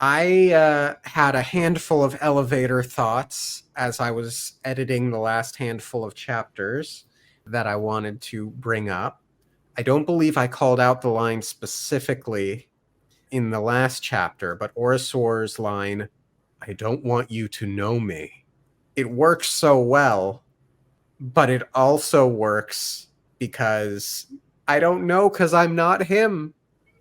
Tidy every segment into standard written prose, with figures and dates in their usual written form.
I had a handful of elevator thoughts as I was editing the last handful of chapters that I wanted to bring up. I don't believe I called out the line specifically in the last chapter, but Orosor's line, "I don't want you to know me." It works so well, but it also works because I don't know because I'm not him.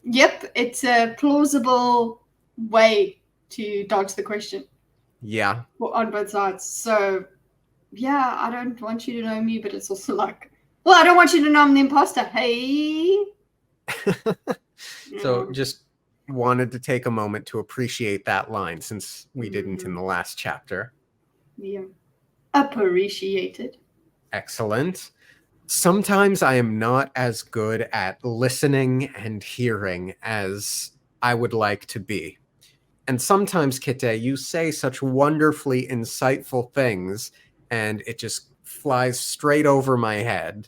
Yep, it's a plausible way to dodge the question. Yeah. On both sides. So, yeah, I don't want you to know me, but it's also like, well, I don't want you to know I'm the imposter. Hey. So just wanted to take a moment to appreciate that line since we didn't in the last chapter. Yeah. Appreciated. Excellent. Sometimes I am not as good at listening and hearing as I would like to be. And sometimes, Kite, you say such wonderfully insightful things, and it just flies straight over my head.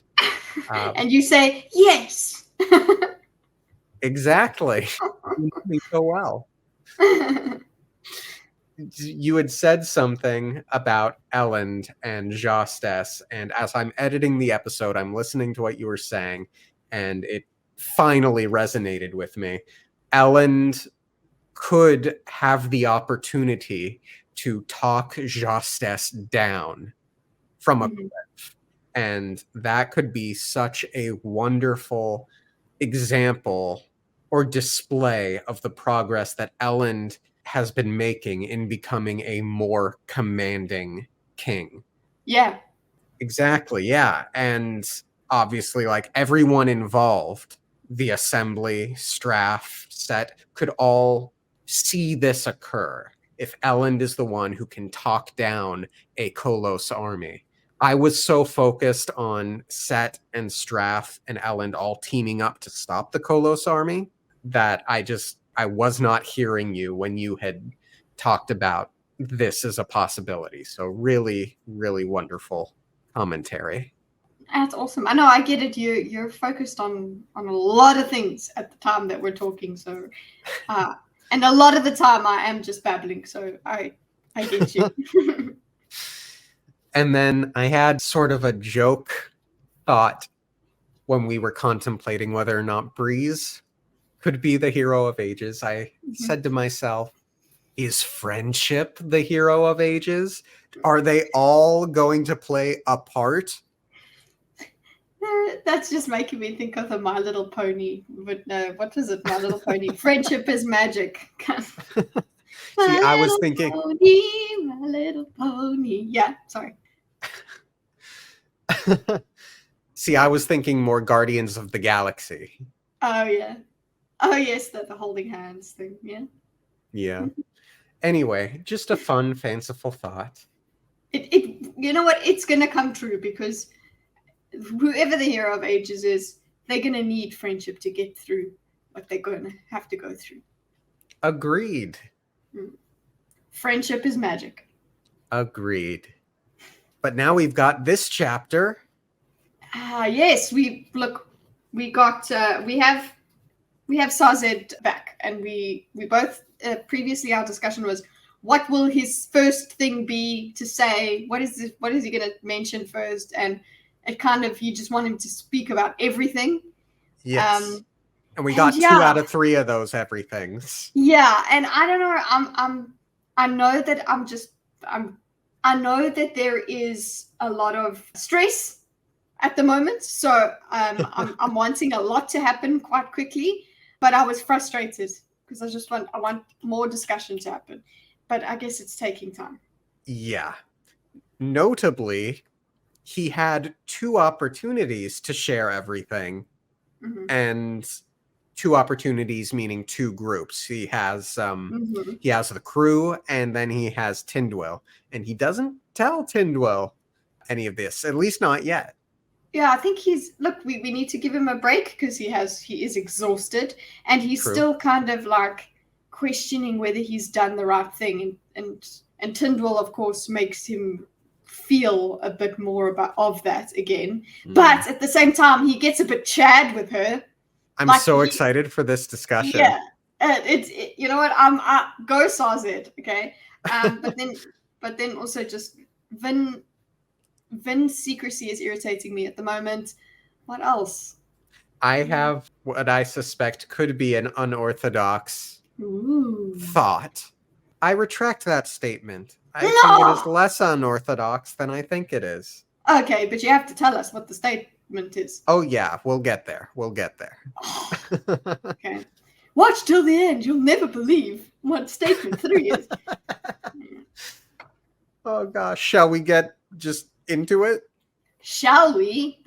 And you say, yes. Exactly. You know me so well. You had said something about Elend and Jostes, and as I'm editing the episode, I'm listening to what you were saying, and it finally resonated with me. Elend could have the opportunity to talk Jostes down from a cliff, and that could be such a wonderful example or display of the progress that Elend has been making in becoming a more commanding king. Yeah. Exactly, yeah. And obviously, like, everyone involved, the assembly, Straff, Set, could all see this occur if Elend is the one who can talk down a Kolos army. I was so focused on Set and Straff and Elend all teaming up to stop the Kolos army that I was not hearing you when you had talked about this as a possibility. So really, really wonderful commentary. That's awesome. I know, I get it. You're focused on a lot of things at the time that we're talking. So, and a lot of the time I am just babbling. So I get you. And then I had sort of a joke thought when we were contemplating whether or not Breeze could be the hero of ages. I said to myself, is friendship the hero of ages? Are they all going to play a part? That's just making me think of the My Little Pony. But no, what was it? My Little Pony. Friendship is magic. See, I was thinking. Pony, My Little Pony. Yeah, sorry. See, I was thinking more Guardians of the Galaxy. Oh, yeah. Oh, yes, the holding hands thing. Yeah. Yeah. Anyway, just a fun, fanciful thought. You know what? It's going to come true because whoever the hero of ages is, they're going to need friendship to get through what they're going to have to go through. Agreed. Friendship is magic. Agreed. But now we've got this chapter. Yes, we have Sazed back, and we both previously our discussion was, what will his first thing be to say? What is he going to mention first? And it kind of, you just want him to speak about everything. Yes. And we got 2 out of 3 of those everythings. Yeah, and I don't know. I know that there is a lot of stress at the moment, so I'm wanting a lot to happen quite quickly. But I was frustrated because I want more discussion to happen. But I guess it's taking time. Yeah. Notably, he had 2 opportunities to share everything, and 2 opportunities meaning 2 groups. He has the crew, and then he has Tindwyl, and he doesn't tell Tindwyl any of this, at least not yet. Yeah, I think we need to give him a break because he is exhausted, and he's still kind of like questioning whether he's done the right thing, and Tindwyl, of course, makes him feel a bit more of that again. But at the same time, he gets a bit Chad with her. I'm so excited for this discussion. Yeah, You know what? I go Sazed, okay. But then also just Vin's secrecy is irritating me at the moment. What else? I have what I suspect could be an unorthodox thought. I retract that statement. I think it is less unorthodox than I think it is. Okay, but you have to tell us what the statement is. Oh yeah, we'll get there. Okay. Watch till the end. You'll never believe what statement 3 is. Oh gosh, shall we get just into it? Shall we?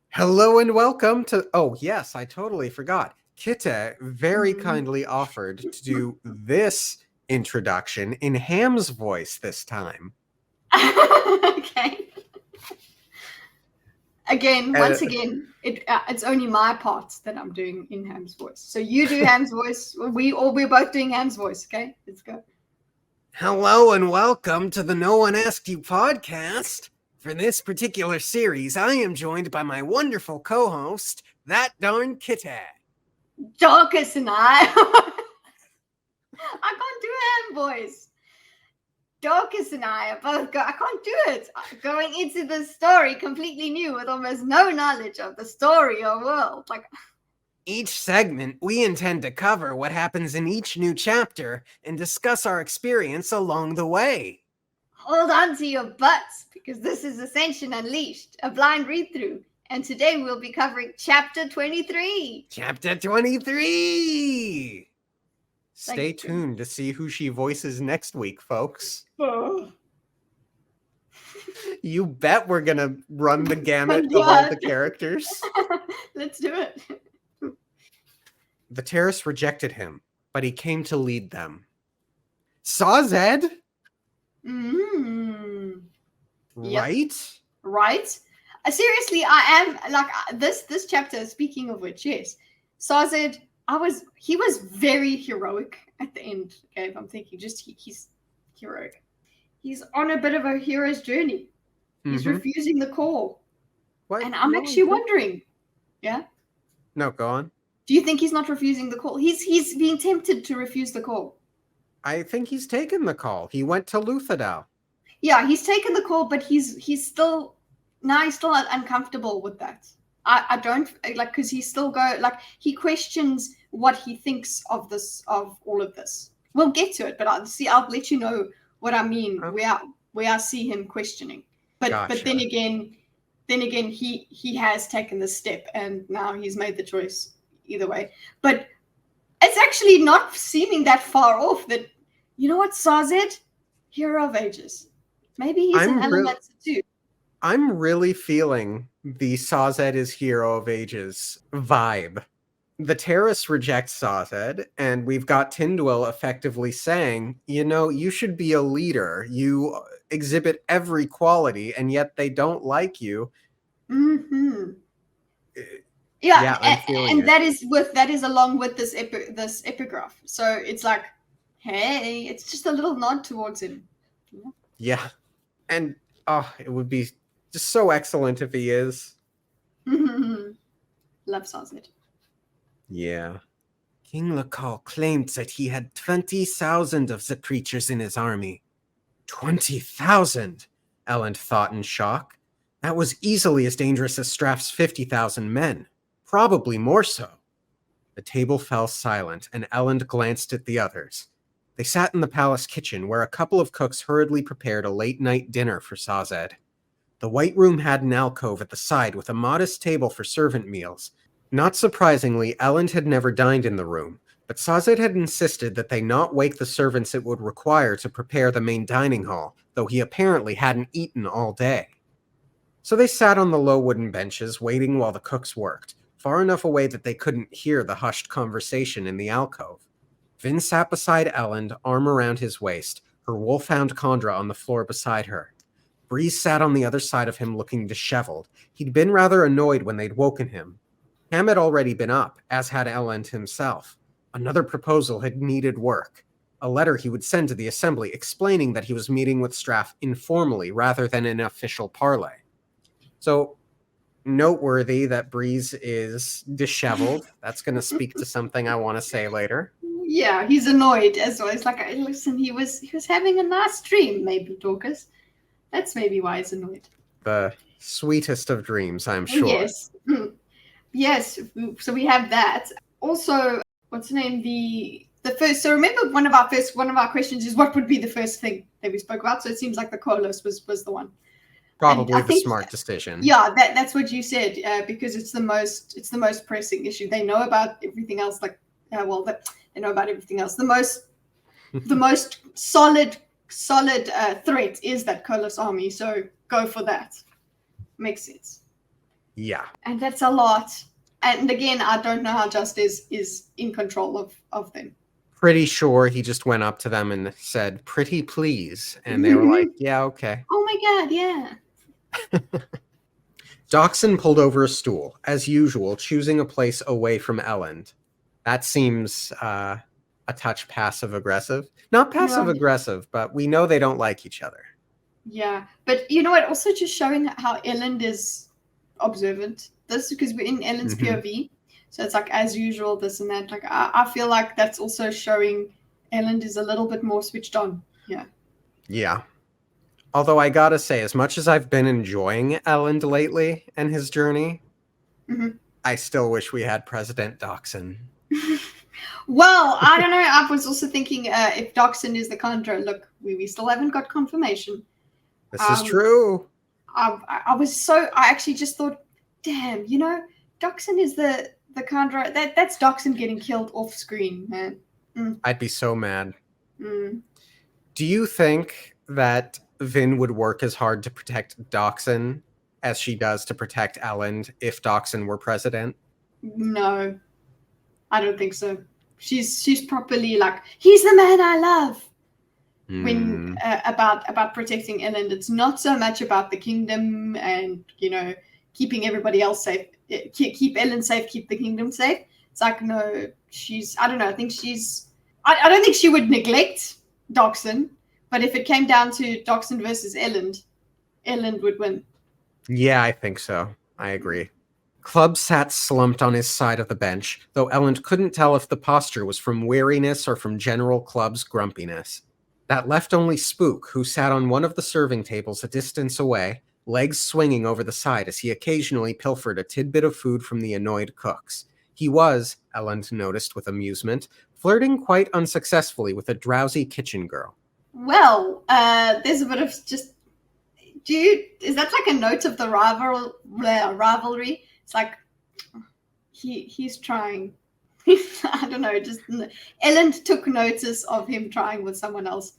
Hello and welcome to... Oh yes, I totally forgot. Kitte very kindly offered to do this introduction in Ham's voice this time. Okay. Once again, it's only my part that I'm doing in Ham's voice. So you do Ham's voice. We're both doing Ham's voice. Okay, let's go. Hello and welcome to the No One Asked You podcast. For this particular series, I am joined by my wonderful co-host, that darn Kitte. Dorkus and I can't do Ham voice. Dorkus and I are both I can't do it. Going into the story completely new with almost no knowledge of the story or world. Each segment, we intend to cover what happens in each new chapter and discuss our experience along the way. Hold on to your butts, because this is Ascension Unleashed, a blind read-through. And today we'll be covering Chapter 23. Chapter 23! Stay tuned to see who she voices next week, folks. Oh. You bet we're gonna run the gamut of all the characters. Let's do it. The terrorists rejected him, but he came to lead them. Sazed? Right? Yep. Right? Seriously, I am this chapter, speaking of which, yes. Sazed, he was very heroic at the end. Okay, if I'm thinking he's heroic. He's on a bit of a hero's journey. He's refusing the call. What? And I'm actually wondering. Yeah? No, go on. Do you think he's not refusing the call? He's being tempted to refuse the call. I think he's taken the call. He went to Luthadel. Yeah, he's taken the call, but he's still uncomfortable with that. I don't because he still he questions what he thinks of all of this. We'll get to it, but I'll let you know what I mean. Where I see him questioning. But then again he has taken the step and now he's made the choice either way. But it's actually not seeming that far off that, you know what, Sazed? Hero of Ages. Maybe he's an element too. I'm really feeling the Sazed is Hero of Ages vibe. The terrorists reject Sazed, and we've got Tindwyl effectively saying, you should be a leader. You exhibit every quality, and yet they don't like you. Mm-hmm. Yeah, and that is along with this epigraph. So it's like, hey, it's just a little nod towards him. Yeah, and it would be just so excellent if he is. Love Sazed. Yeah. King Lakal claimed that he had 20,000 of the creatures in his army. 20,000? Elend thought in shock. That was easily as dangerous as Straff's 50,000 men. Probably more so. The table fell silent, and Elend glanced at the others. They sat in the palace kitchen, where a couple of cooks hurriedly prepared a late-night dinner for Sazed. The White Room had an alcove at the side with a modest table for servant meals. Not surprisingly, Elend had never dined in the room, but Sazed had insisted that they not wake the servants it would require to prepare the main dining hall, though he apparently hadn't eaten all day. So they sat on the low wooden benches, waiting while the cooks worked, far enough away that they couldn't hear the hushed conversation in the alcove. Vin sat beside Elend, arm around his waist, her wolfhound Condra on the floor beside her. Breeze sat on the other side of him looking disheveled. He'd been rather annoyed when they'd woken him. Ham had already been up, as had Elend himself. Another proposal had needed work. A letter he would send to the assembly explaining that he was meeting with Straff informally rather than in official parley. So noteworthy that Breeze is disheveled. That's going to speak to something I want to say later. Yeah, he's annoyed as well. It's like, listen, he was having a nice dream, maybe, Dorkus. That's maybe why he's annoyed. The sweetest of dreams, I'm sure. Yes. Yes, so we have that. Also, what's the name? The first. So remember, one of our questions is what would be the first thing that we spoke about. So it seems like the Kolos was the one. Probably the smart decision. Yeah, that's what you said, because it's the most pressing issue. They know about everything else. Like, they know about everything else. The most solid threat is that Kolos army. So go for that. Makes sense. Yeah. And that's a lot. And again, I don't know how Justice is in control of them. Pretty sure he just went up to them and said, "Pretty please." And they were like, "Yeah, okay." Oh my God, yeah. Dachshund pulled over a stool, as usual, choosing a place away from Elend. That seems a touch passive-aggressive. Not passive-aggressive, but we know they don't like each other. Yeah, but you know what? Also just showing how Elend is observant. This because we're in Elend's POV. So it's like, as usual, this and that. Like, I feel like that's also showing Elend is a little bit more switched on. Yeah. Yeah. Although I gotta say, as much as I've been enjoying Elend lately and his journey, I still wish we had President Dachshund. Well, I don't know. I was also thinking if Dachshund is the Contra, look, we still haven't got confirmation. This is true. I actually just thought, damn, Dachshund is the Contra. That's Dachshund getting killed off screen, man. I'd be so mad. Do you think that Vin would work as hard to protect Dachshund as she does to protect Elend if Dachshund were president? No, I don't think so. She's properly like, he's the man I love. When about protecting Elend, it's not so much about the kingdom and keeping everybody else safe. Keep Elend safe, keep the kingdom safe. It's like, no, I don't know. I think I don't think she would neglect Dachshund, but if it came down to Dachshund versus Elend would win. Yeah, I think so. I agree. Club sat slumped on his side of the bench, though Elend couldn't tell if the posture was from weariness or from General Club's grumpiness. That left only Spook, who sat on one of the serving tables a distance away, legs swinging over the side as he occasionally pilfered a tidbit of food from the annoyed cooks. He was, Elend noticed with amusement, flirting quite unsuccessfully with a drowsy kitchen girl. Well, there's a bit of just... is that like a note of the rivalry? It's like, he's trying. I don't know, just... Elend took notice of him trying with someone else.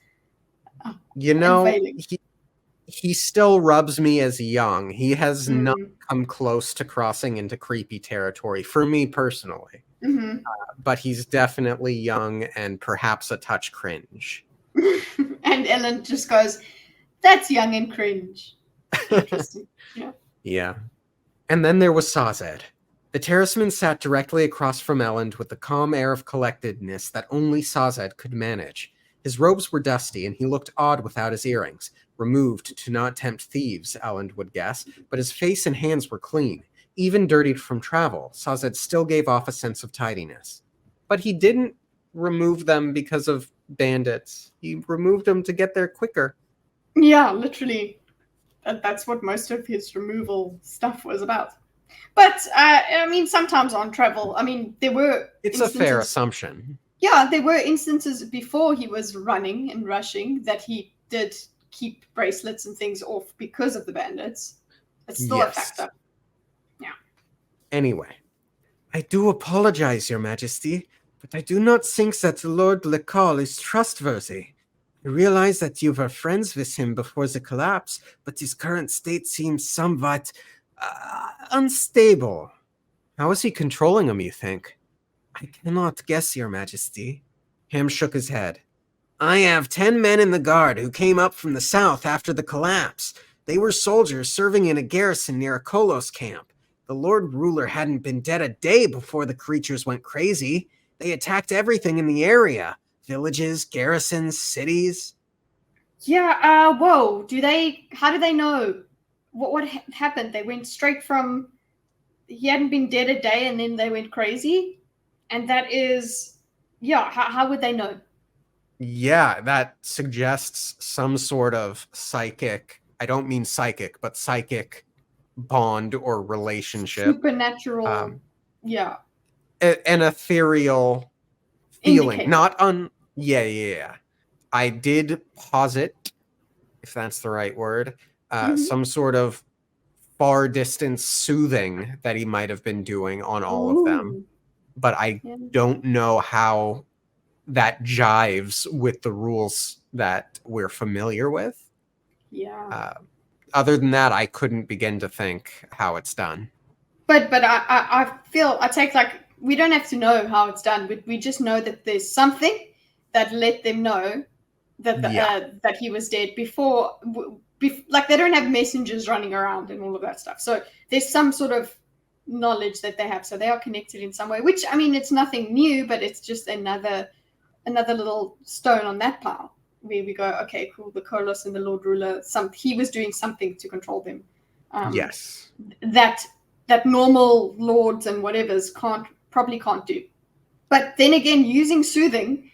He still rubs me as young. He has not come close to crossing into creepy territory, for me personally. But he's definitely young and perhaps a touch cringe. And Elend just goes, that's young and cringe. Interesting. Yeah. And then there was Sazed. The terraceman sat directly across from Elend with the calm air of collectedness that only Sazed could manage. His robes were dusty, and he looked odd without his earrings, removed to not tempt thieves, Elend would guess, but his face and hands were clean. Even dirtied from travel, Sazed still gave off a sense of tidiness. But he didn't remove them because of bandits. He removed them to get there quicker. Yeah, literally. That's what most of his removal stuff was about. But, sometimes on travel, there were... It's a fair assumption. Yeah, there were instances before he was running and rushing that he did keep bracelets and things off because of the bandits. It's still a factor. Yeah. Anyway, I do apologize, Your Majesty, but I do not think that Lord Lekal is trustworthy. I realize that you were friends with him before the collapse, but his current state seems somewhat unstable. How is he controlling him, you think? I cannot guess, Your Majesty. Ham shook his head. I have 10 men in the guard who came up from the south after the collapse. They were soldiers serving in a garrison near a Kolos camp. The Lord Ruler hadn't been dead a day before the creatures went crazy. They attacked everything in the area. Villages, garrisons, cities. Yeah, whoa. How do they know what happened? They went straight from, he hadn't been dead a day and then they went crazy. And that is, yeah, how would they know? Yeah, that suggests some sort of psychic, I don't mean psychic, but psychic bond or relationship. Supernatural, yeah. An ethereal feeling. Indicator. Yeah. I did posit, if that's the right word, some sort of far distance soothing that he might have been doing on all of them. Ooh. But I don't know how that jives with the rules that we're familiar with. Yeah. Other than that, I couldn't begin to think how it's done. But I feel, I take, like, we don't have to know how it's done. We just know that there's something that let them know that that he was dead before. Like, they don't have messengers running around and all of that stuff. So there's some sort of knowledge that they have. So they are connected in some way, which, I mean, it's nothing new, but it's just another little stone on that pile where we go, okay, cool, the Kolos and the Lord Ruler, he was doing something to control them. Yes. That normal lords and whatevers probably can't do. But then again, using soothing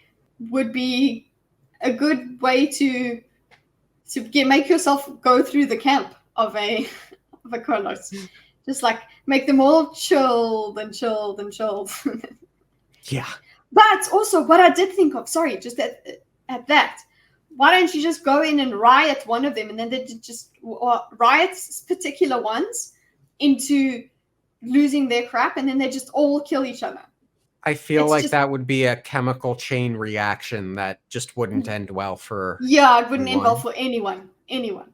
would be a good way to make yourself go through the camp of a Kolos. Just like make them all chilled and chilled and chilled. Yeah. But also what I did think of, sorry, just at that, why don't you just go in and riot one of them, and then they just riot particular ones into losing their crap, and then they just all kill each other. I feel like that would be a chemical chain reaction that just wouldn't end well for it wouldn't end well for anyone,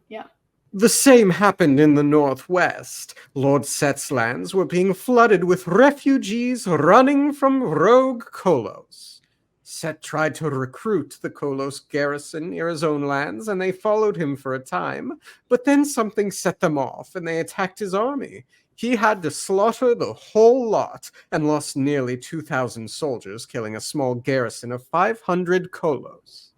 yeah. The same happened in the Northwest. Lord Set's lands were being flooded with refugees running from rogue Kolos. Set tried to recruit the Kolos garrison near his own lands, and they followed him for a time, but then something set them off, and they attacked his army. He had to slaughter the whole lot, and lost nearly 2,000 soldiers, killing a small garrison of 500 Kolos.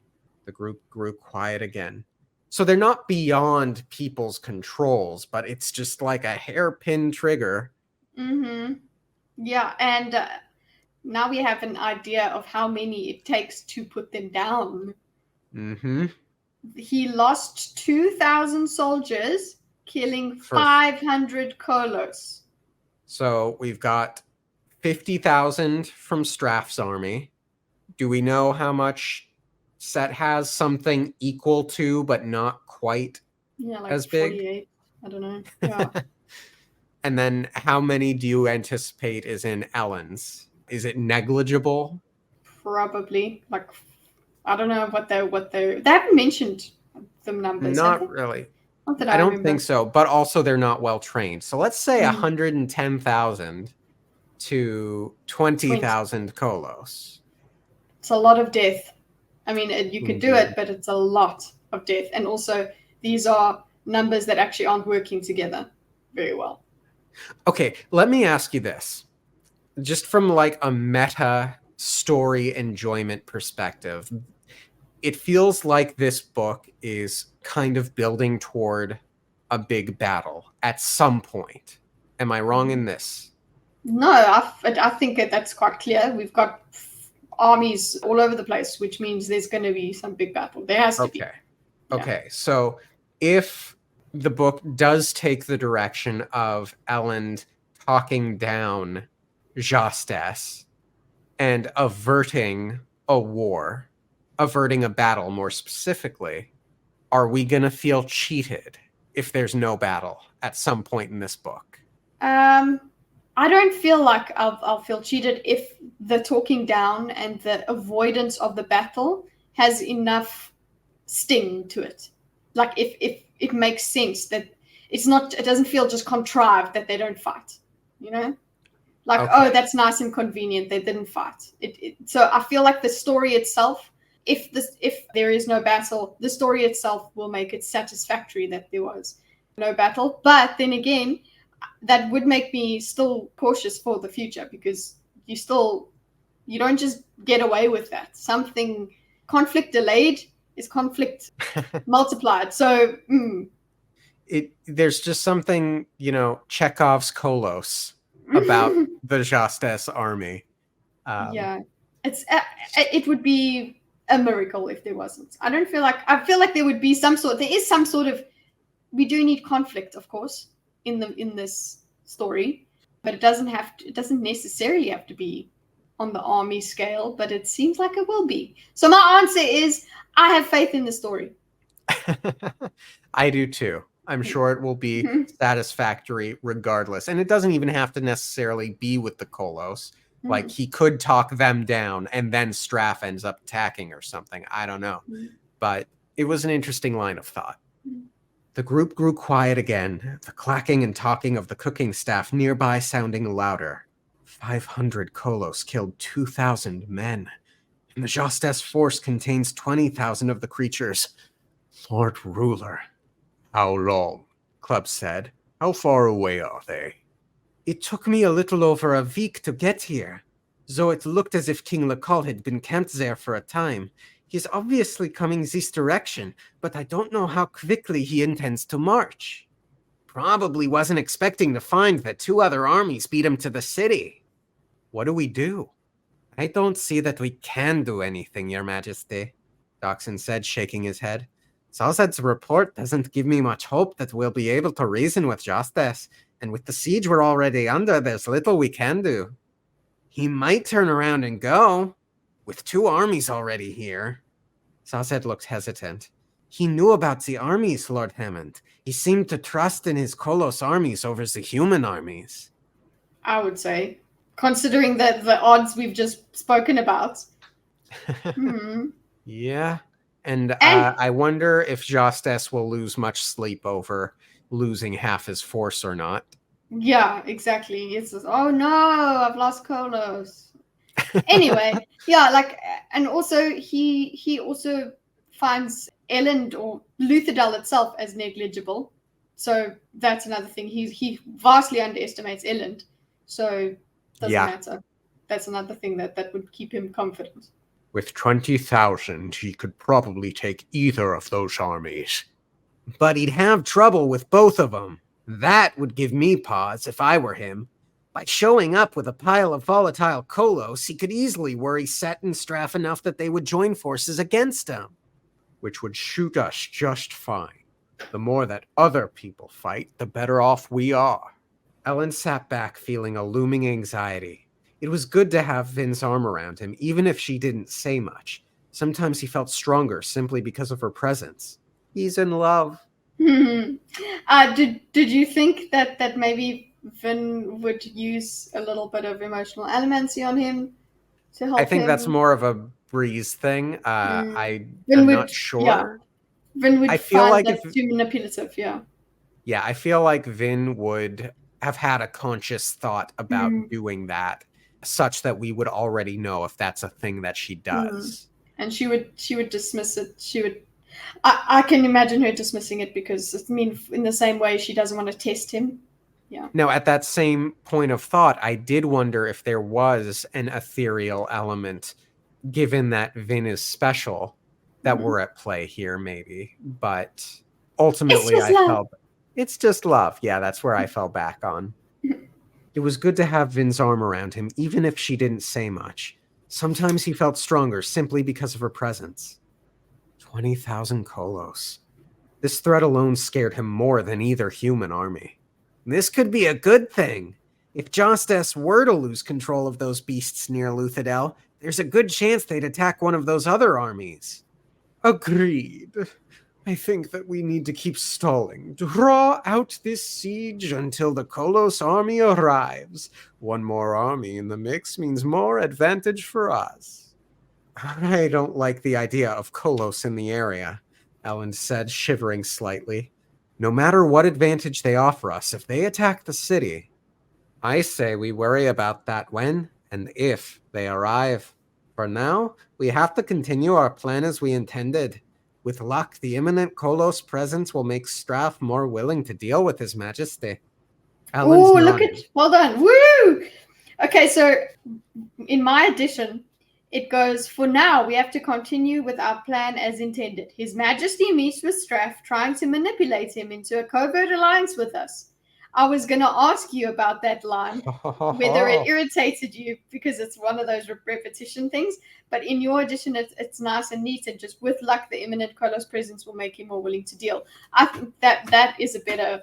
The group grew quiet again. So they're not beyond people's controls, but it's just like a hairpin trigger. Mm-hmm. Yeah, and now we have an idea of how many it takes to put them down. Mm-hmm. He lost 2,000 soldiers, killing 500 Kolos. So we've got 50,000 from Straff's army. Do we know how much Set has? Something equal to, but not quite like as big? 48. I don't know. Yeah. And then how many do you anticipate is in Ellen's? Is it negligible? Probably. Like, I don't know what they haven't mentioned the numbers. Not really. Not that I don't think so, but also they're not well trained. So let's say 110,000 to 20,000 Kolos. It's a lot of death. I mean, you could do it, but it's a lot of death. And also, these are numbers that actually aren't working together very well. Okay, let me ask you this. Just from like a meta story enjoyment perspective, it feels like this book is kind of building toward a big battle at some point. Am I wrong in this? No, I think that's quite clear. We've got armies all over the place, which means there's going to be some big battle. There has to be. Okay, so if the book does take the direction of Ellen talking down Jostess and averting a war, averting a battle more specifically, are we going to feel cheated if there's no battle at some point in this book? I don't feel like I'll feel cheated if the talking down and the avoidance of the battle has enough sting to it. Like if it makes sense that it doesn't feel just contrived that they don't fight, you know? Like, oh, that's nice and convenient. They didn't fight. So I feel like the story itself, if there is no battle, the story itself will make it satisfactory that there was no battle. But then again, that would make me still cautious for the future, because you don't just get away with that. Conflict delayed is conflict multiplied. So There's just something, Chekhov's Kolos about the Jastes army. Yeah, it would be a miracle if there wasn't. I feel like there would be there is some sort of, we do need conflict, of course, in this story, but it doesn't necessarily have to be on the army scale, but it seems like it will be. So my answer is, I have faith in the story. I do too. I'm sure it will be satisfactory regardless. And it doesn't even have to necessarily be with the Kolos. Like, he could talk them down and then Straff ends up attacking or something. I don't know. But it was an interesting line of thought. The group grew quiet again, the clacking and talking of the cooking staff nearby sounding louder. 500 Kolos killed 2,000 men, and the Jastes force contains 20,000 of the creatures. Lord Ruler. How long? Club said. How far away are they? It took me a little over a week to get here, though it looked as if King Lekal had been camped there for a time. He's obviously coming this direction, but I don't know how quickly he intends to march. Probably wasn't expecting to find that 2 other armies beat him to the city. What do we do? I don't see that we can do anything, Your Majesty, Dockson said, shaking his head. Salzad's report doesn't give me much hope that we'll be able to reason with Jastes, and with the siege we're already under, there's little we can do. He might turn around and go, with 2 armies already here. Salzad looked hesitant. He knew about the armies, Lord Hammond. He seemed to trust in his Kolos armies over the human armies. I would say, considering the odds we've just spoken about. Yeah. And I wonder if Jastes will lose much sleep over losing half his force or not. Yeah, exactly. It's just, oh no, I've lost Kolos. Anyway, yeah, and also he also finds Elend or Luthadel itself as negligible. So that's another thing. He vastly underestimates Elend. So doesn't matter. That's another thing that would keep him confident. With 20,000, he could probably take either of those armies. But he'd have trouble with both of them. That would give me pause if I were him. By showing up with a pile of volatile Kolos, he could easily worry Set and Straff enough that they would join forces against him. Which would shoot us just fine. The more that other people fight, the better off we are. Ellen sat back, feeling a looming anxiety. It was good to have Vin's arm around him, even if she didn't say much. Sometimes he felt stronger simply because of her presence. He's in love. Did you think that maybe Vin would use a little bit of emotional animancy on him to help him? I think that's more of a Breeze thing. I'm not sure. Yeah. Vin would find that too manipulative, yeah. Yeah, I feel like Vin would have had a conscious thought about doing that, such that we would already know if that's a thing that she does. And she would dismiss it. I can imagine her dismissing it because, in the same way she doesn't want to test him. Yeah. Now, at that same point of thought, I did wonder if there was an ethereal element, given that Vin is special, that were at play here, maybe. But ultimately, it's just love. Yeah, that's where I fell back on. It was good to have Vin's arm around him, even if she didn't say much. Sometimes he felt stronger simply because of her presence. 20,000 Kolos. This threat alone scared him more than either human army. This could be a good thing. If Jastes were to lose control of those beasts near Luthadel, there's a good chance they'd attack one of those other armies. Agreed. I think that we need to keep stalling. Draw out this siege until the Kolos army arrives. One more army in the mix means more advantage for us. I don't like the idea of Kolos in the area, Ellen said, shivering slightly. No matter what advantage they offer us, if they attack the city, I say we worry about that when and if they arrive. For now, we have to continue our plan as we intended. With luck, the imminent Kolos presence will make Straff more willing to deal with His Majesty. Oh, look at, well done. Woo! Okay, so in my edition, It goes, for now, we have to continue with our plan as intended. His Majesty meets with Straff, trying to manipulate him into a covert alliance with us. I was going to ask you about that line, whether it irritated you, because it's one of those repetition things. But in your edition, it's nice and neat, and just with luck, the imminent Kolos presence will make him more willing to deal. I think that is a better.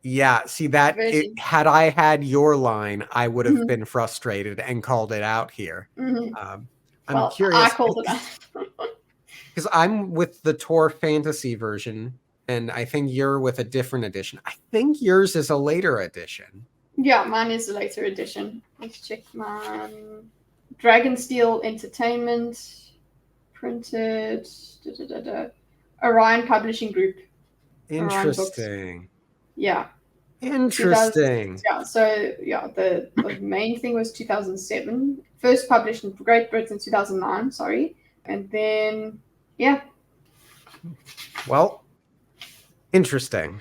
Yeah, see that had I had your line, I would have been frustrated and called it out here. I'm curious. I called it out because I'm with the Tor Fantasy version, and I think you're with a different edition. I think yours is a later edition. Yeah, mine is a later edition. Let's check mine. Dragonsteel Entertainment, printed. Orion Publishing Group. Interesting. Yeah. Interesting. Yeah, so the main thing was 2007. First published in Great Britain 2009, sorry. And then, yeah. Well, interesting.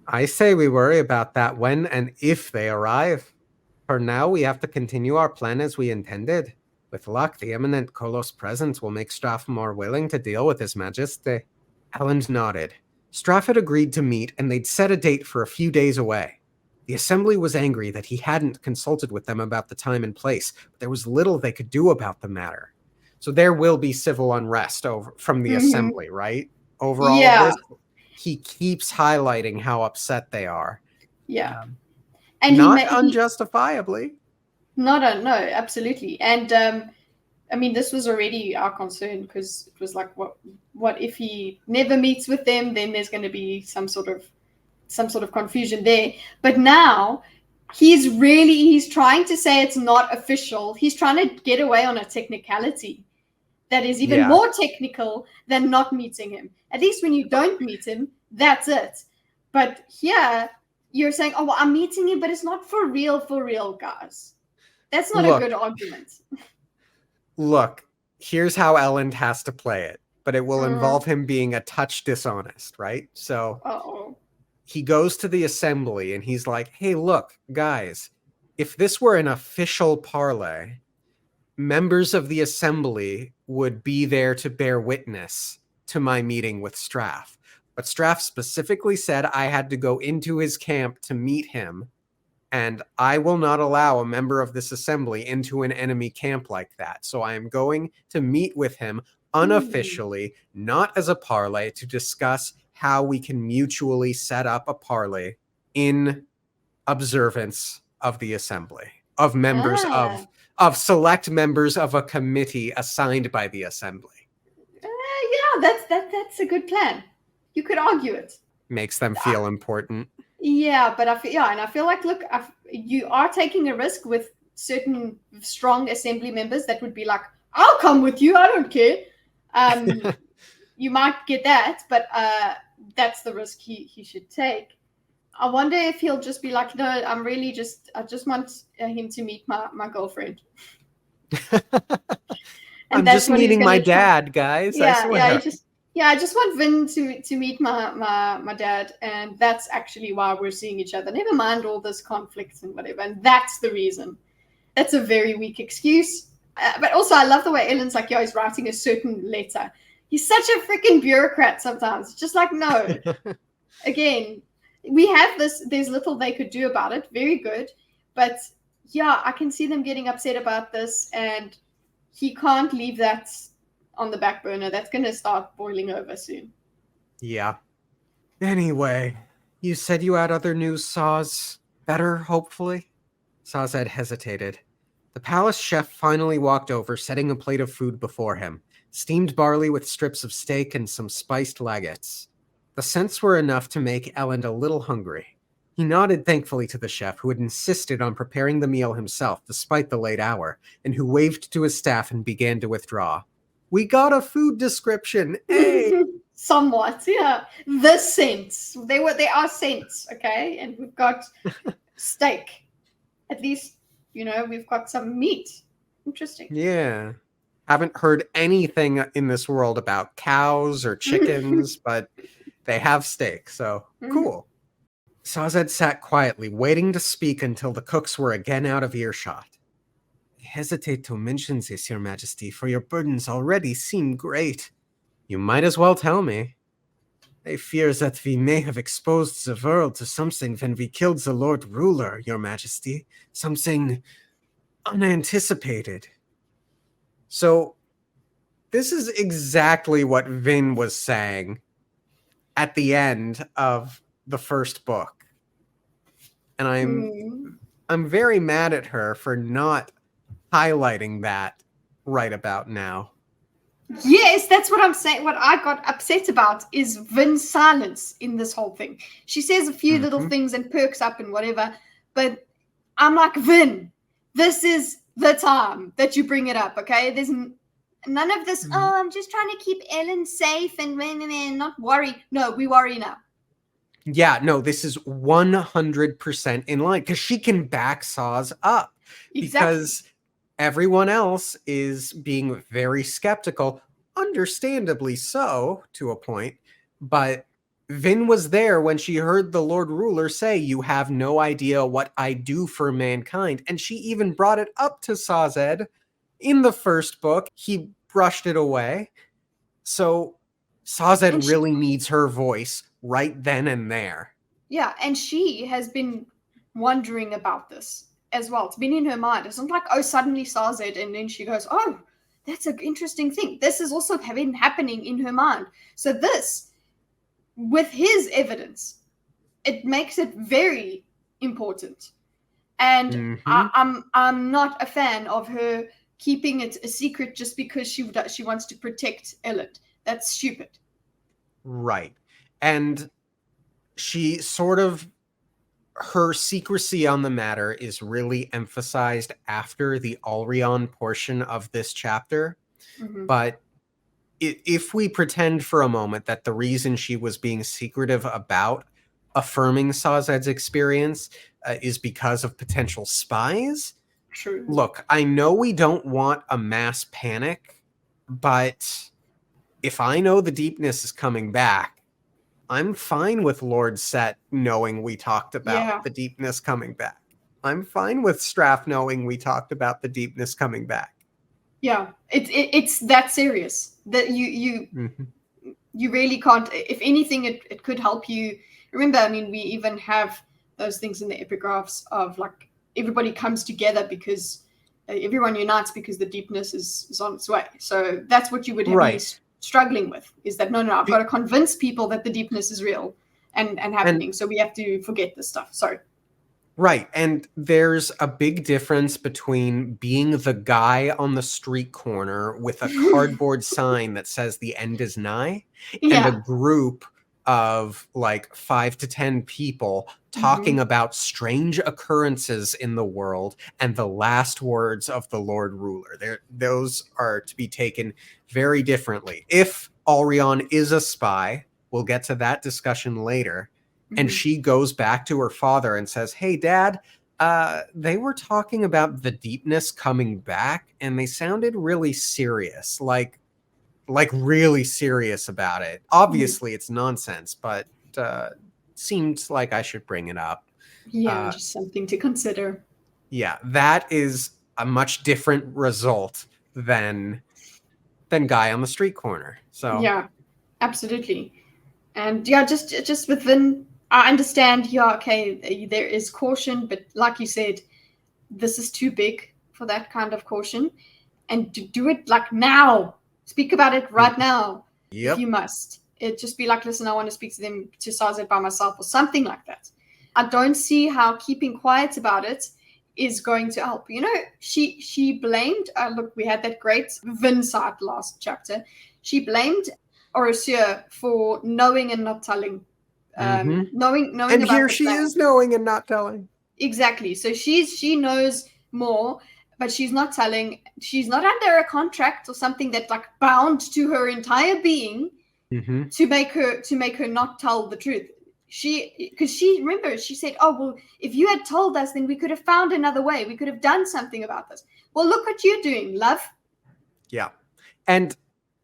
I say we worry about that when and if they arrive. For now, we have to continue our plan as we intended. With luck, the imminent Kolos presence will make Straff more willing to deal with His Majesty. Elend nodded. Straff had agreed to meet, and they'd set a date for a few days away. The Assembly was angry that he hadn't consulted with them about the time and place, but there was little they could do about the matter. So there will be civil unrest from the Assembly, right? Over all of this, he keeps highlighting how upset they are. Yeah. And not unjustifiably. No, absolutely. And I mean, this was already our concern, because it was like, what if he never meets with them? Then there's going to be some sort of confusion there. But now he's trying to say it's not official. He's trying to get away on a technicality that is even more technical than not meeting him. At least when you don't meet him, that's it. But here you're saying, oh, well, I'm meeting him, but it's not for real, guys. That's not a good argument. Look, here's how Elend has to play it, but it will involve him being a touch dishonest, right? So he goes to the Assembly and he's like, hey, look, guys, if this were an official parley, members of the Assembly would be there to bear witness to my meeting with Straff. But Straff specifically said I had to go into his camp to meet him, and I will not allow a member of this Assembly into an enemy camp like that. So I am going to meet with him unofficially, not as a parley, to discuss how we can mutually set up a parley in observance of the Assembly, of members of select members of a committee assigned by the Assembly. That's a good plan. You could argue it. Makes them feel important. Yeah, but I feel like, look, you are taking a risk with certain strong Assembly members that would be like, I'll come with you, I don't care. You might get that, but that's the risk he should take. I wonder if he'll just be like, no, I just want him to meet my girlfriend. I'm just meeting my dad, guys. I just want Vin to meet my dad, and that's actually why we're seeing each other. Never mind all this conflict and whatever, and that's the reason. That's a very weak excuse. But also, I love the way Elend's like, he's writing a certain letter. He's such a freaking bureaucrat sometimes. Just like, no. Again, we have this. There's little they could do about it. Very good. But yeah, I can see them getting upset about this, and he can't leave that on the back burner. That's going to start boiling over soon. Yeah. Anyway, you said you had other news, Saz. Better, hopefully? Saz had hesitated. The palace chef finally walked over, setting a plate of food before him. Steamed barley with strips of steak and some spiced laggets. The scents were enough to make Elend a little hungry. He nodded thankfully to the chef, who had insisted on preparing the meal himself despite the late hour, and who waved to his staff and began to withdraw. We got a food description. Hey. Somewhat, yeah. The scents. They are scents, okay? And we've got steak. At least, we've got some meat. Interesting. Yeah. Haven't heard anything in this world about cows or chickens, but they have steak, so cool. Sazed sat quietly, waiting to speak until the cooks were again out of earshot. hesitate to mention this, your majesty, for your burdens already seem great. You might as well tell me. I fear that we may have exposed the world to something when we killed the Lord Ruler, your majesty. Something unanticipated. So, this is exactly what Vin was saying at the end of the first book. And I'm very mad at her for not highlighting that right about now. Yes, that's what I'm saying. What I got upset about is Vin's silence in this whole thing. She says a few little things and perks up and whatever, but I'm like, Vin, this is the time that you bring it up, okay? There's none of this, I'm just trying to keep Ellen safe and not worry. No, we worry now. Yeah, no, this is 100% in line because she can back Saz up. Exactly. Because everyone else is being very skeptical, understandably so, to a point. But Vin was there when she heard the Lord Ruler say, "You have no idea what I do for mankind." And she even brought it up to Sazed in the first book. He brushed it away. So Sazed really needs her voice right then and there. Yeah, and she has been wondering about this as well. It's been in her mind. It's not like, oh, suddenly Sazed, and then she goes, oh, that's an interesting thing. This is also been happening in her mind. So this, with his evidence, it makes it very important. And I'm not a fan of her keeping it a secret just because she wants to protect Ellen. That's stupid. Right. And she sort of, her secrecy on the matter is really emphasized after the Alrion portion of this chapter. But if we pretend for a moment that the reason she was being secretive about affirming Sazed's experience is because of potential spies. True. Look, I know we don't want a mass panic, but if I know the deepness is coming back, I'm fine with Lord Set knowing we talked about the deepness coming back. I'm fine with Straff knowing we talked about the deepness coming back. Yeah, it's that serious that you really can't. If anything, it could help you. Remember, I mean, we even have those things in the epigraphs of like everybody comes together because everyone unites because the deepness is on its way. So that's what you would have me struggling with, is that no, I've got to convince people that the deepness is real and happening. So we have to forget this stuff. Sorry. Right. And there's a big difference between being the guy on the street corner with a cardboard sign that says the end is nigh and a group of like 5 to 10 people talking about strange occurrences in the world and the last words of the Lord Ruler. Those are to be taken very differently. If Alrion is a spy, we'll get to that discussion later. And she goes back to her father and says, "Hey, Dad, they were talking about the deepness coming back, and they sounded really serious, like really serious about it. Obviously, it's nonsense, but seemed like I should bring it up." Yeah, just something to consider. Yeah, that is a much different result than guy on the street corner. So yeah, absolutely. And yeah, just within, I understand, okay, there is caution, but like you said, this is too big for that kind of caution. And to do it like now, speak about it right now, if you must. It just be like, listen, I want to speak to them, to Sazed by myself, or something like that. I don't see how keeping quiet about it is going to help. You know, she blamed, look, we had that great Vin side last chapter. She blamed Orosur for knowing and not telling. Knowing and about here she is knowing and not telling. Exactly. So she knows more, but she's not telling. She's not under a contract or something that like bound to her entire being to make her not tell the truth. Because remember, she said, "Oh well, if you had told us, then we could have found another way. We could have done something about this." Well, look what you're doing, love. Yeah, and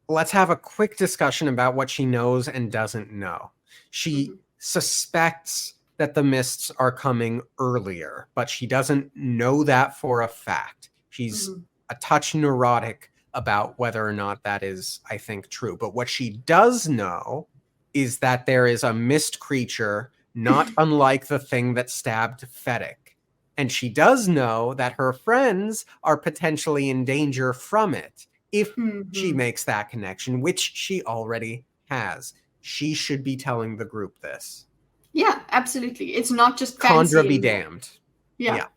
let's have a quick discussion about what she knows and doesn't know. She suspects that the mists are coming earlier, but she doesn't know that for a fact. She's Mhm. a touch neurotic about whether or not that is, I think, true. But what she does know is that there is a mist creature not unlike the thing that stabbed Fedek. And she does know that her friends are potentially in danger from it if she Mhm. makes that connection, which she already has. She should be telling the group this. Yeah, absolutely. It's not just Chandra fancy be anymore. damned. Yeah, Yeah,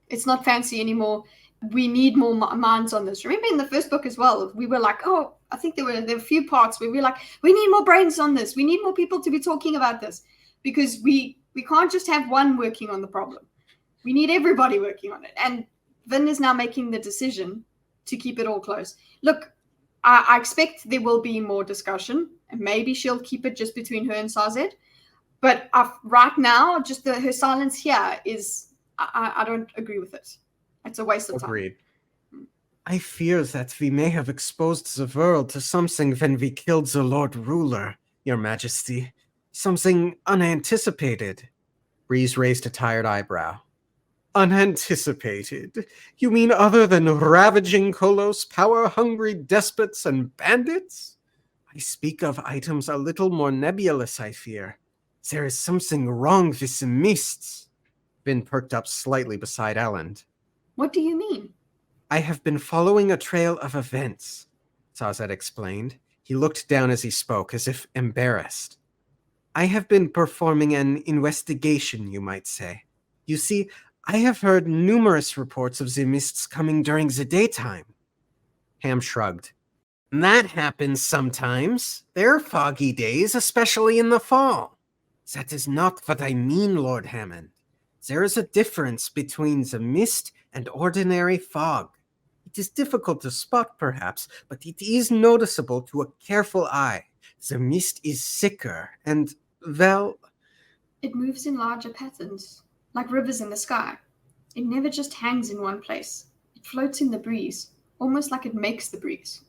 it's not fancy anymore. We need more minds on this. Remember in the first book as well, we were like, oh, I think there were a few parts where we were like, we need more brains on this. We need more people to be talking about this, because we can't just have one working on the problem. We need everybody working on it. And Vin is now making the decision to keep it all close. Look, I expect there will be more discussion, and maybe she'll keep it just between her and Sazed. But right now, just her silence here is, I don't agree with it. It's a waste of time. agreed. I fear that we may have exposed the world to something when we killed the Lord Ruler, Your Majesty. Something unanticipated. Breeze raised a tired eyebrow. Unanticipated? You mean other than ravaging Kolos, power-hungry despots and bandits? I speak of items a little more nebulous, I fear. There is something wrong with the mists. Vin perked up slightly beside Elend. What do you mean? I have been following a trail of events, Sazed explained. He looked down as he spoke, as if embarrassed. I have been performing an investigation, you might say. You see, I have heard numerous reports of the mists coming during the daytime. Ham shrugged. That happens sometimes. There are foggy days, especially in the fall. That is not what I mean, Lord Hammond. There is a difference between the mist and ordinary fog. It is difficult to spot, perhaps, but it is noticeable to a careful eye. The mist is thicker and, well... It moves in larger patterns, like rivers in the sky. It never just hangs in one place. It floats in the breeze, almost like it makes the breeze.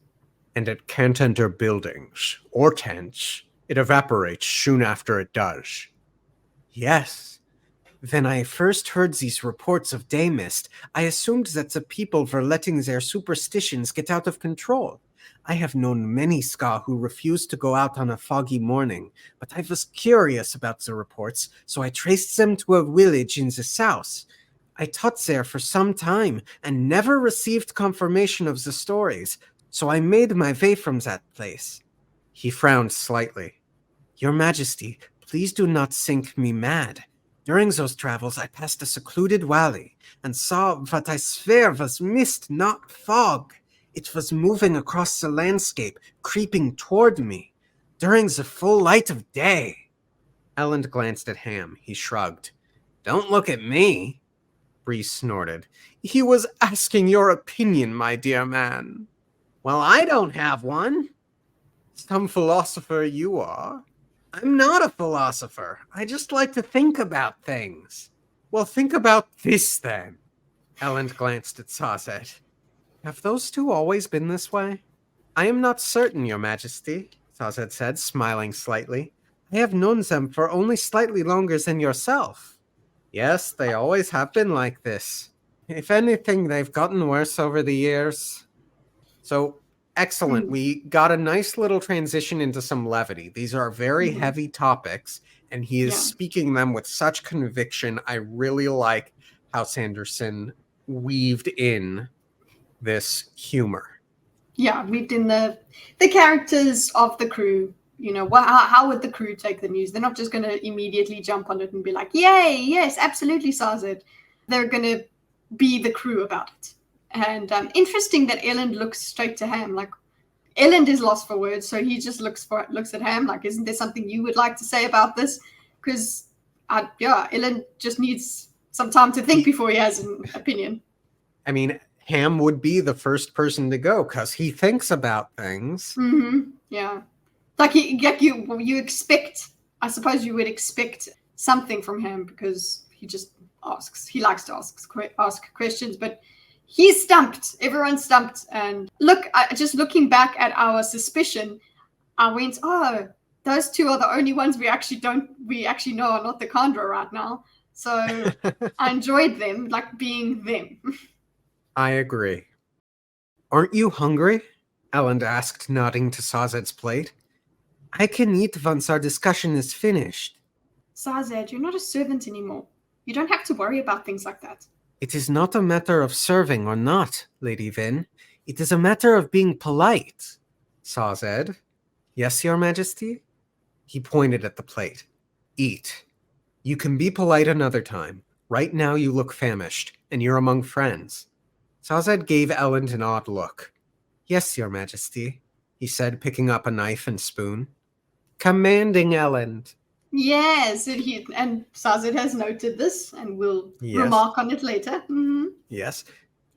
And it can't enter buildings or tents. It evaporates soon after it does. Yes. When I first heard these reports of day mist, I assumed that the people were letting their superstitions get out of control. I have known many Ska who refused to go out on a foggy morning, but I was curious about the reports, so I traced them to a village in the south. I taught there for some time and never received confirmation of the stories, so I made my way from that place. He frowned slightly. Your Majesty, please do not think me mad. During those travels, I passed a secluded valley and saw what I swear was mist, not fog. It was moving across the landscape, creeping toward me, during the full light of day. Elend glanced at Ham. He shrugged. Don't look at me. Bree snorted. He was asking your opinion, my dear man. Well, I don't have one. Some philosopher you are. I'm not a philosopher. I just like to think about things. Well, think about this then. Elend glanced at Sazed. Have those two always been this way? I am not certain, Your Majesty, Sazed said, smiling slightly. I have known them for only slightly longer than yourself. Yes, they always have been like this. If anything, they've gotten worse over the years. So, excellent. We got a nice little transition into some levity. These are very heavy topics, and he is speaking them with such conviction. I really like how Sanderson weaved in this humor. Yeah, weaved in the characters of the crew. You know, how would the crew take the news? They're not just going to immediately jump on it and be like, yay, yes, absolutely, Sazed. They're going to be the crew about it. And interesting that Elend looks straight to Ham. Like, Elend is lost for words, so he just looks at Ham like, isn't there something you would like to say about this? Because, Elend just needs some time to think before he has an opinion. I mean, Ham would be the first person to go because he thinks about things. Mm-hmm. Yeah. Like you expect, I suppose you would expect something from him because he just asks. He likes to ask questions, but he's stumped. Everyone's stumped. And look, just looking back at our suspicion, I went, oh, those two are the only ones we actually know are not the Kandra right now. So I enjoyed them, like being them. I agree. Aren't you hungry? Elend asked, nodding to Sazed's plate. I can eat once our discussion is finished. Sazed, you're not a servant anymore. You don't have to worry about things like that. It is not a matter of serving or not, Lady Vin. It is a matter of being polite. Sazed. Yes, Your Majesty? He pointed at the plate. Eat. You can be polite another time. Right now you look famished, and you're among friends. Sazed gave Elend an odd look. Yes, Your Majesty, he said, picking up a knife and spoon. Commanding Elend. Yes, and Sazed has noted this and will remark on it later. Mm-hmm. Yes.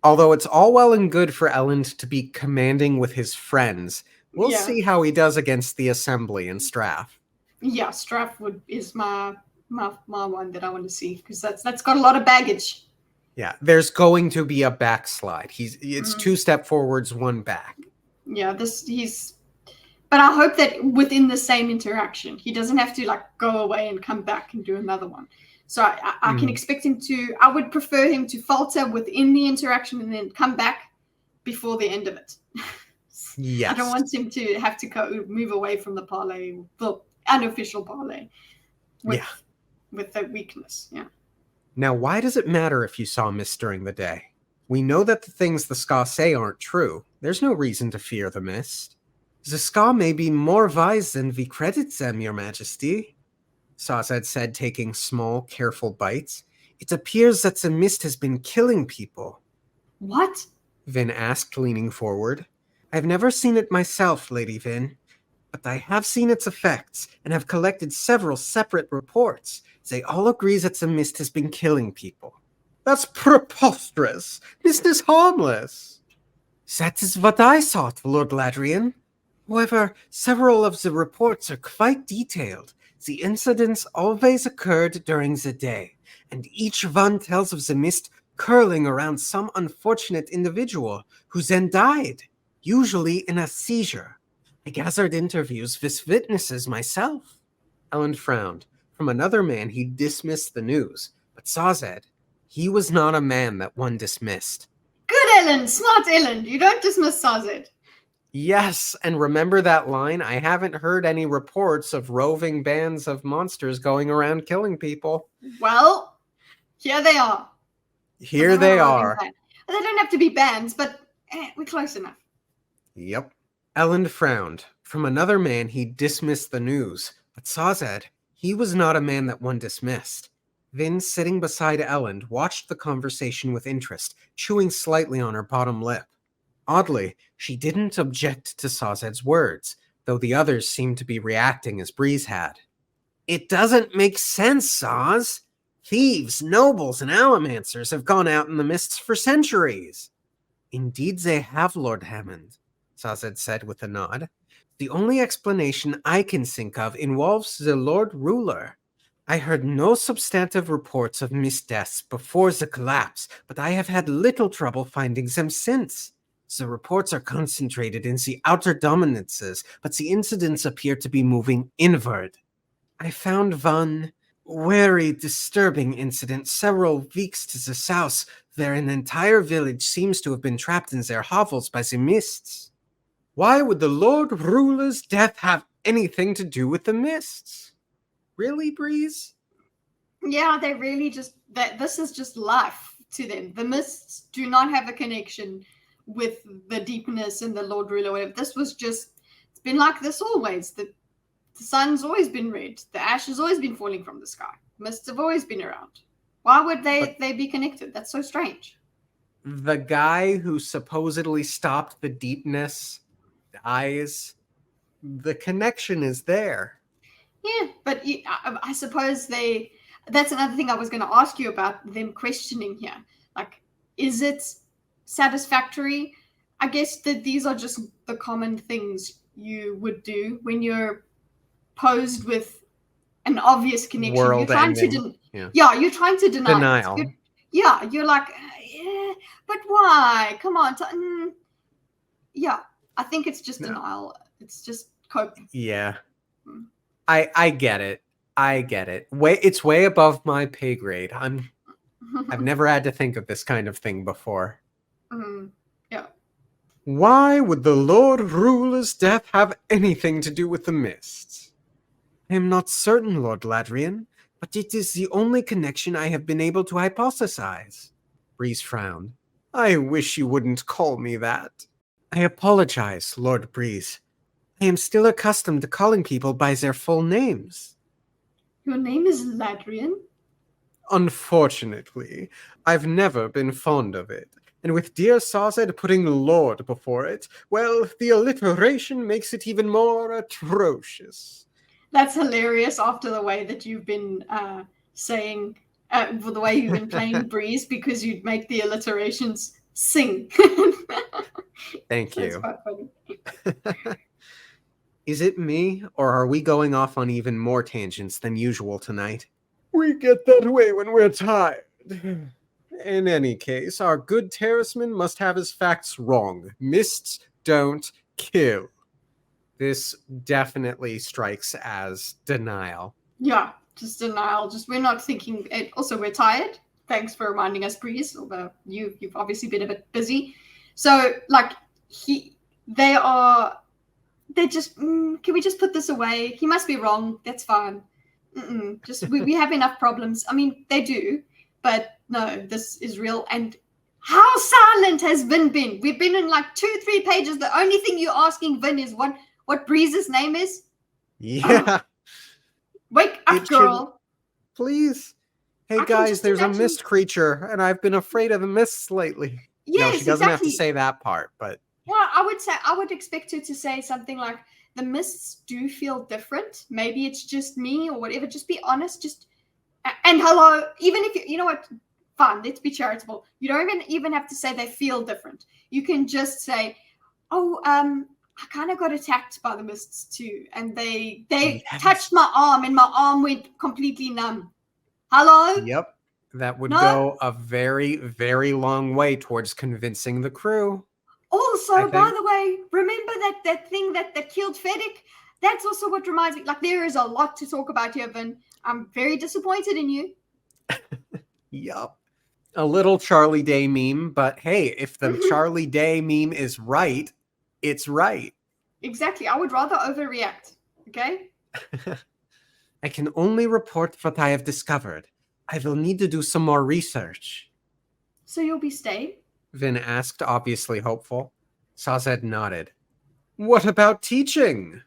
Although it's all well and good for Elend to be commanding with his friends, we'll see how he does against the Assembly and Straff. Yeah, Straff is my one that I want to see, because that's got a lot of baggage. Yeah, there's going to be a backslide. It's 2 step forwards, 1 back. Yeah, but I hope that within the same interaction, he doesn't have to go away and come back and do another one. So I can expect him to. I would prefer him to falter within the interaction and then come back before the end of it. Yes. I don't want him to have to move away from the parlay, the unofficial parlay, with the weakness. Yeah. Now, why does it matter if you saw mist during the day? We know that the things the Ska say aren't true. There's no reason to fear the mist. The Ska may be more wise than we credit them, Your Majesty, Sazed said, taking small, careful bites. It appears that the mist has been killing people. What? Vin asked, leaning forward. I've never seen it myself, Lady Vin, but I have seen its effects and have collected several separate reports. They all agree that the mist has been killing people. That's preposterous. Mist is harmless. That is what I thought, Lord Ladrian. However, several of the reports are quite detailed. The incidents always occurred during the day, and each one tells of the mist curling around some unfortunate individual who then died, usually in a seizure. I gathered interviews with witnesses myself. Elend frowned. From another man, he dismissed the news, but Sazed, he was not a man that one dismissed. Good Elend, smart Elend. You don't dismiss Sazed. Yes, and remember that line? I haven't heard any reports of roving bands of monsters going around killing people. Well, here they are. Here they are. They don't have to be bands, but we're close enough. Yep. Elend frowned. From another man, he dismissed the news, but Sazed, he was not a man that one dismissed. Vin, sitting beside Elend, watched the conversation with interest, chewing slightly on her bottom lip. Oddly, she didn't object to Sazed's words, though the others seemed to be reacting as Breeze had. It doesn't make sense, Saz. Thieves, nobles, and allomancers have gone out in the mists for centuries. Indeed they have, Lord Hammond, Sazed said with a nod. The only explanation I can think of involves the Lord Ruler. I heard no substantive reports of mist deaths before the collapse, but I have had little trouble finding them since. The reports are concentrated in the outer dominances, but the incidents appear to be moving inward. I found one very disturbing incident several weeks to the south, where an entire village seems to have been trapped in their hovels by the mists. Why would the Lord Ruler's death have anything to do with the mists? Really, Breeze? Yeah, they really this is just life to them. The mists do not have a connection with the deepness and the Lord Ruler, whatever. This was it's been like this always. The sun's always been red. The ash has always been falling from the sky. Mists have always been around. Why would they be connected? That's so strange. The guy who supposedly stopped the deepness dies. The connection is there. Yeah, but I suppose that's another thing I was going to ask you about, them questioning here. Like, is it satisfactory? I guess that these are just the common things you would do when you're posed with an obvious connection. World you're trying ending. to you're trying to deny denial. You're like, yeah, but why? Come on. Yeah, I think it's just denial. It's just coping. Yeah. I get it. It's way above my pay grade. I've never had to think of this kind of thing before. Yeah. Why would the Lord Ruler's death have anything to do with the mists? I am not certain, Lord Ladrian, but it is the only connection I have been able to hypothesize. Breeze frowned. I wish you wouldn't call me that. I apologize, Lord Breeze. I am still accustomed to calling people by their full names. Your name is Ladrian? Unfortunately, I've never been fond of it. And with dear Sazed putting Lord before it, well, the alliteration makes it even more atrocious. That's hilarious after the way that you've been saying, for the way you've been playing Breeze, because you'd make the alliterations sing. Thank So it's you. quite funny. Is it me, or are we going off on even more tangents than usual tonight? We get that way when we're tired. In any case, our good terraceman must have his facts wrong. Mists don't kill. This definitely strikes as denial. Yeah, just denial. Just we're not thinking it. Also, we're tired. Thanks for reminding us, Breeze. Although you've obviously been a bit busy. So like they just can we just put this away? He must be wrong. That's fine. Just we have enough problems. I mean, they do, but no, this is real. And how silent has Vin been? We've been in like 2-3 pages. The only thing you're asking Vin is what Breeze's name is. Yeah. Wake up, girl. Please. Hey guys, there's a mist creature, and I've been afraid of the mists lately. Yes, no, she doesn't have to say that part, but well, I would expect her to say something like, the mists do feel different. Maybe it's just me or whatever. Just be honest. And hello, even if you know what, fine, let's be charitable. You don't even have to say they feel different. You can just say, oh, I kind of got attacked by the mists too, and they touched my arm, and my arm went completely numb. Hello? Yep. That would go a very, very long way towards convincing the crew. Also, by the way, remember that thing that killed Fedek? That's also what reminds me. Like, there is a lot to talk about here, Vin. I'm very disappointed in you. Yup. A little Charlie Day meme, but hey, if the Charlie Day meme is right, it's right. Exactly. I would rather overreact. Okay? I can only report what I have discovered. I will need to do some more research. So you'll be staying? Vin asked, obviously hopeful. Sazed nodded. What about teaching?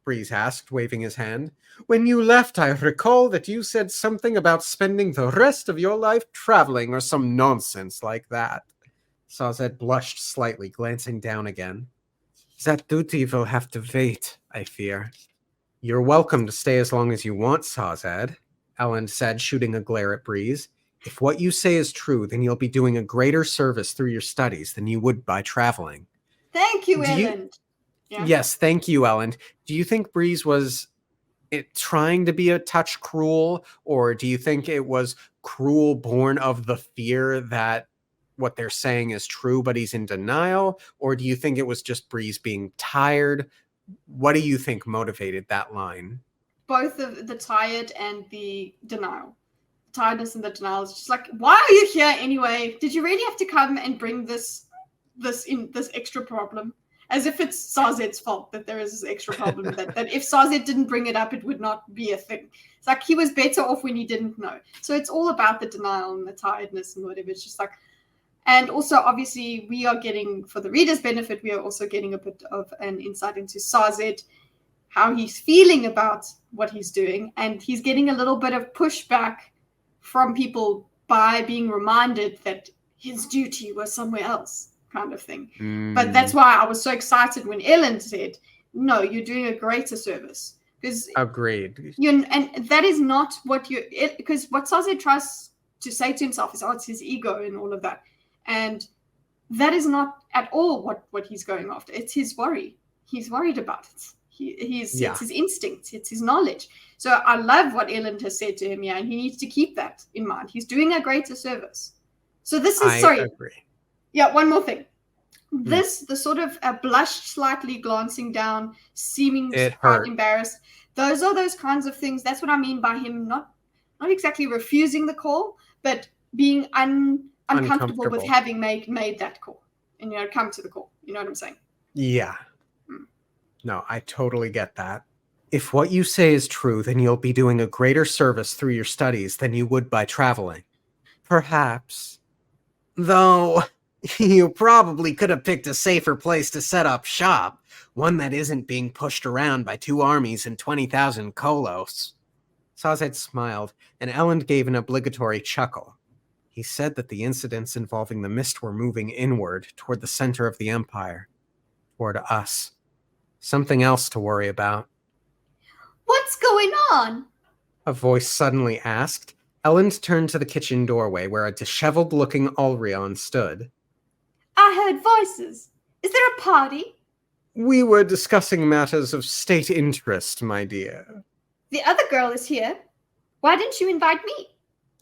Breeze asked, waving his hand. When you left, I recall that you said something about spending the rest of your life traveling or some nonsense like that. Sazed blushed slightly, glancing down again. That duty will have to wait, I fear. You're welcome to stay as long as you want, Sazed, Ellen said, shooting a glare at Breeze. If what you say is true, then you'll be doing a greater service through your studies than you would by traveling. Thank you, Ellen. Yes, thank you, Ellen. Do you think Breeze was trying to be a touch cruel, or do you think it was cruel born of the fear that what they're saying is true, but he's in denial? Or do you think it was just Breeze being tired? What do you think motivated that line? Both the tired and the denial. Tiredness and the denial is just like, why are you here anyway? Did you really have to come and bring this extra problem? As if it's Sazed's fault that there is this extra problem. that if Sazed didn't bring it up, it would not be a thing. It's like he was better off when he didn't know. So it's all about the denial and the tiredness and whatever. It's just like, and also obviously we are getting, for the reader's benefit, we are also getting a bit of an insight into Sazed, how he's feeling about what he's doing, and he's getting a little bit of pushback from people by being reminded that his duty was somewhere else, kind of thing. But that's why I was so excited when Ellen said, no, you're doing a greater service. Because agreed. And that is not what because what Sazed tries to say to himself is, oh, it's his ego and all of that. And that is not at all what he's going after. It's his worry. He's worried about it. It's his instincts, it's his knowledge. So I love what Ellen has said to him here, and he needs to keep that in mind. He's doing a greater service. So this is, I agree. Yeah, one more thing. The sort of blushed slightly, glancing down, seeming quite embarrassed. Those are those kinds of things. That's what I mean by him not exactly refusing the call, but being uncomfortable with having made that call. and come to the call. You know what I'm saying? Yeah. No, I totally get that. If what you say is true, then you'll be doing a greater service through your studies than you would by traveling. Perhaps. Though, you probably could have picked a safer place to set up shop, one that isn't being pushed around by 2 armies and 20,000 kolos. Sazed smiled, and Elend gave an obligatory chuckle. He said that the incidents involving the mist were moving inward, toward the center of the Empire. Toward us. Something else to worry about. What's going on? A voice suddenly asked. Elend turned to the kitchen doorway where a disheveled-looking Ulrion stood. I heard voices. Is there a party? We were discussing matters of state interest, my dear. The other girl is here. Why didn't you invite me?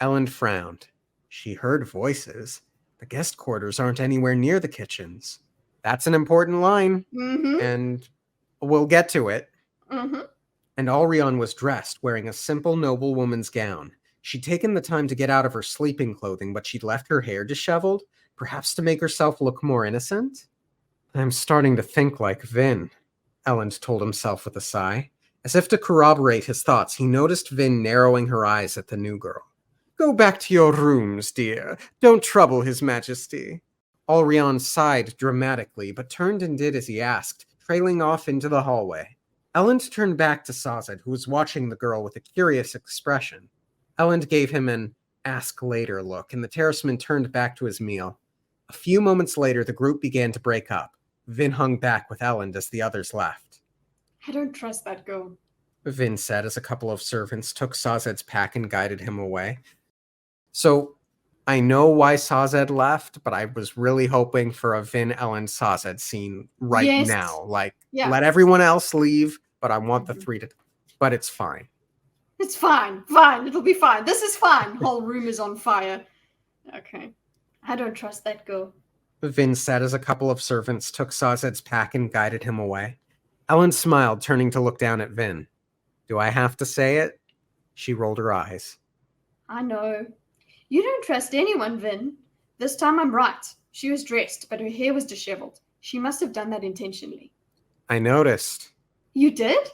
Elend frowned. She heard voices. The guest quarters aren't anywhere near the kitchens. That's an important line. Mm-hmm. And we'll get to it. Mm-hmm. And Ulrion was dressed, wearing a simple noblewoman's gown. She'd taken the time to get out of her sleeping clothing, but she'd left her hair disheveled, perhaps to make herself look more innocent. I'm starting to think like Vin, Elend told himself with a sigh. As if to corroborate his thoughts, he noticed Vin narrowing her eyes at the new girl. Go back to your rooms, dear. Don't trouble his majesty. Ulrion sighed dramatically, but turned and did as he asked, trailing off into the hallway. Elend turned back to Sazed, who was watching the girl with a curious expression. Elend gave him an ask-later look, and the terraceman turned back to his meal. A few moments later, the group began to break up. Vin hung back with Elend as the others left. I don't trust that girl, Vin said as a couple of servants took Sazed's pack and guided him away. So, I know why Sazed left, but I was really hoping for a Vin, Elend, Sazed scene now. Let everyone else leave, but I want the 3 to... But it's fine. It's fine. Fine. It'll be fine. This is fine. Whole room is on fire. Okay. I don't trust that girl, Vin said as a couple of servants took Sazed's pack and guided him away. Elend smiled, turning to look down at Vin. Do I have to say it? She rolled her eyes. I know. You don't trust anyone, Vin. This time I'm right. She was dressed, but her hair was disheveled. She must have done that intentionally. I noticed. You did?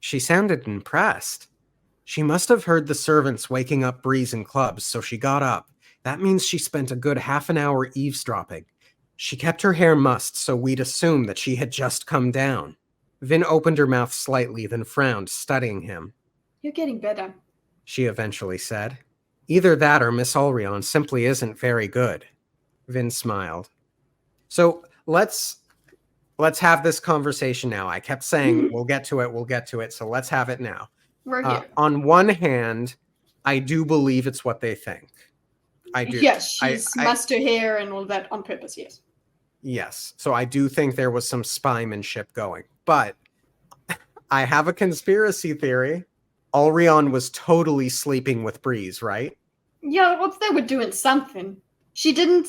She sounded impressed. She must have heard the servants waking up Breeze in clubs, so she got up. That means she spent a good half an hour eavesdropping. She kept her hair mussed, so we'd assume that she had just come down. Vin opened her mouth slightly, then frowned, studying him. You're getting better, she eventually said. Either that or Miss Ulrion simply isn't very good. Vin smiled. So let's have this conversation now. I kept saying we'll get to it, so let's have it now. We're here. On one hand, I do believe it's what they think. I do. Yes, she's mussed her hair and all that on purpose, yes. Yes. So I do think there was some spymanship going. But I have a conspiracy theory. Ulrion was totally sleeping with Breeze, right? Yeah, well, they were doing something. She didn't...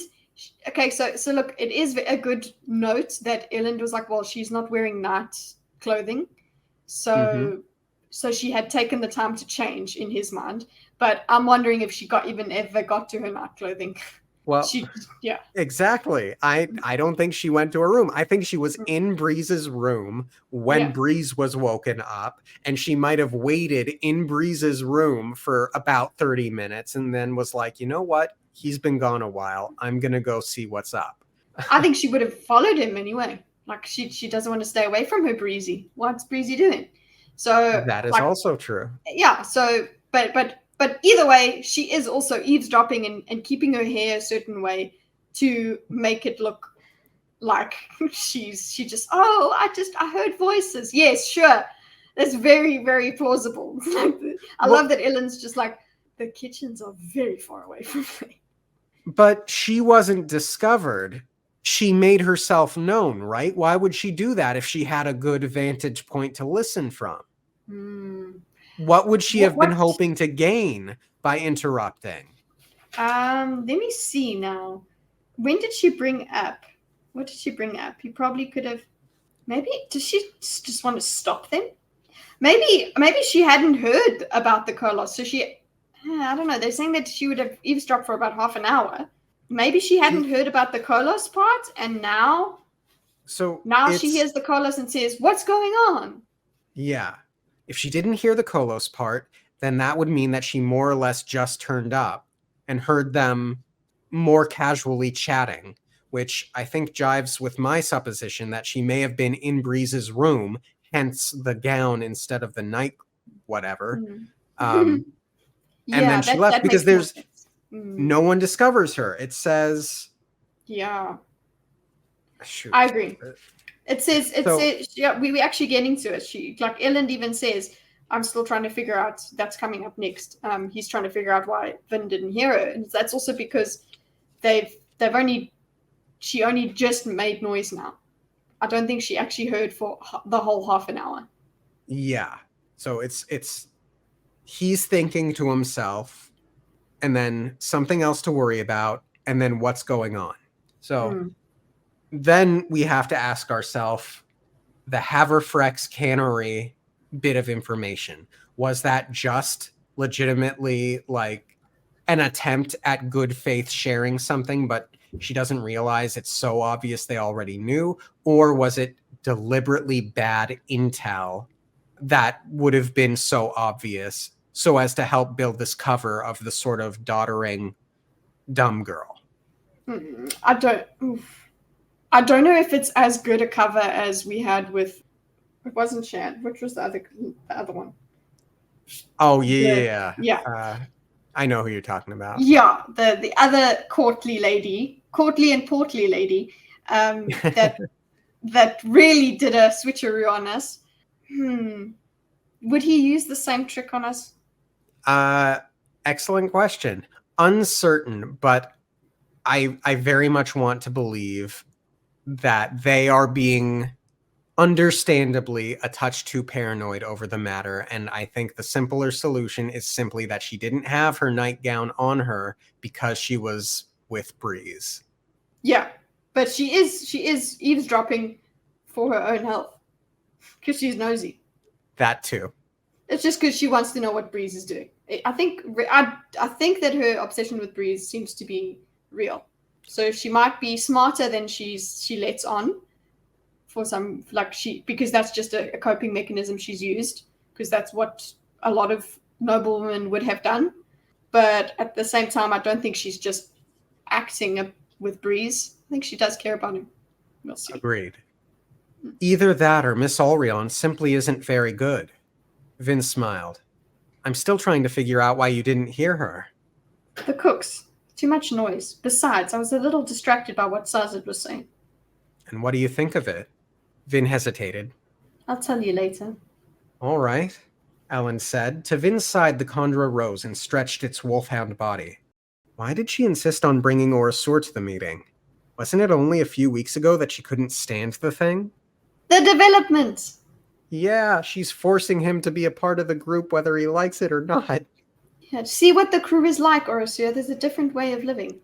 Okay, so look, it is a good note that Elend was like, well, she's not wearing night clothing. So she had taken the time to change in his mind. But I'm wondering if she ever got to her night clothing. Well, exactly. I don't think she went to her room. I think she was in Breeze's room when Breeze was woken up, and she might have waited in Breeze's room for about 30 minutes and then was like, you know what? He's been gone a while. I'm going to go see what's up. I think she would have followed him anyway. Like, she doesn't want to stay away from her Breezy. What's Breezy doing? So that is also true. Yeah. So, but either way, she is also eavesdropping and keeping her hair a certain way to make it look like she just, I heard voices. Yes, sure. That's very, very plausible. I love that Ellen's just like, the kitchens are very far away from me. But she wasn't discovered. She made herself known, right? Why would she do that if she had a good vantage point to listen from? What would she have been hoping to gain by interrupting? Let me see now. When did she bring up? What did she bring up? You probably could have. Maybe does she just want to stop them? Maybe she hadn't heard about the Kolos, so she. I don't know. They're saying that she would have eavesdropped for about half an hour. Maybe she hadn't heard about the Kolos part, and now she hears the Kolos and says, "What's going on?" Yeah. If she didn't hear the Kolos part, then that would mean that she more or less just turned up and heard them more casually chatting, which I think jives with my supposition that she may have been in Breeze's room, hence the gown instead of the night whatever. And then she left because there's no one discovers her. It says... Yeah. Shoot. I agree. It says, yeah, we actually get into it. Like Ellen even says, I'm still trying to figure out, that's coming up next. He's trying to figure out why Vin didn't hear her. And that's also because she only just made noise now. I don't think she actually heard for the whole half an hour. Yeah. So he's thinking to himself, and then something else to worry about, and then what's going on. So then we have to ask ourselves, the Haverfrex cannery bit of information, was that just legitimately like an attempt at good faith sharing something, but she doesn't realize it's so obvious they already knew? Or was it deliberately bad intel that would have been so obvious so as to help build this cover of the sort of doddering dumb girl? I don't know if it's as good a cover as we had with... It wasn't Shan. Which was the other one? Oh, yeah. I know who you're talking about. Yeah, the other courtly and portly lady that really did a switcheroo on us. Would he use the same trick on us? Excellent question. Uncertain, but I very much want to believe that they are being understandably a touch too paranoid over the matter, and I think the simpler solution is simply that she didn't have her nightgown on her because she was with Breeze. Yeah, but she is eavesdropping for her own health because she's nosy. That too. It's just because she wants to know what Breeze is doing. I think that her obsession with Breeze seems to be real. So she might be smarter than she lets on. For some, because that's just a coping mechanism she's used, because that's what a lot of noblewomen would have done. But at the same time, I don't think she's just acting with Breeze. I think she does care about him. We'll see. Agreed. Either that or Miss Alrion simply isn't very good. Vin smiled. I'm still trying to figure out why you didn't hear her. The cooks. Too much noise. Besides, I was a little distracted by what Sazed was saying. And what do you think of it? Vin hesitated. I'll tell you later. All right, Ellen said. To Vin's side, the Condra rose and stretched its wolfhound body. Why did she insist on bringing Orasur to the meeting? Wasn't it only a few weeks ago that she couldn't stand the thing? The development! Yeah, she's forcing him to be a part of the group whether he likes it or not. Yeah, see what the crew is like, Orasur. There's a different way of living.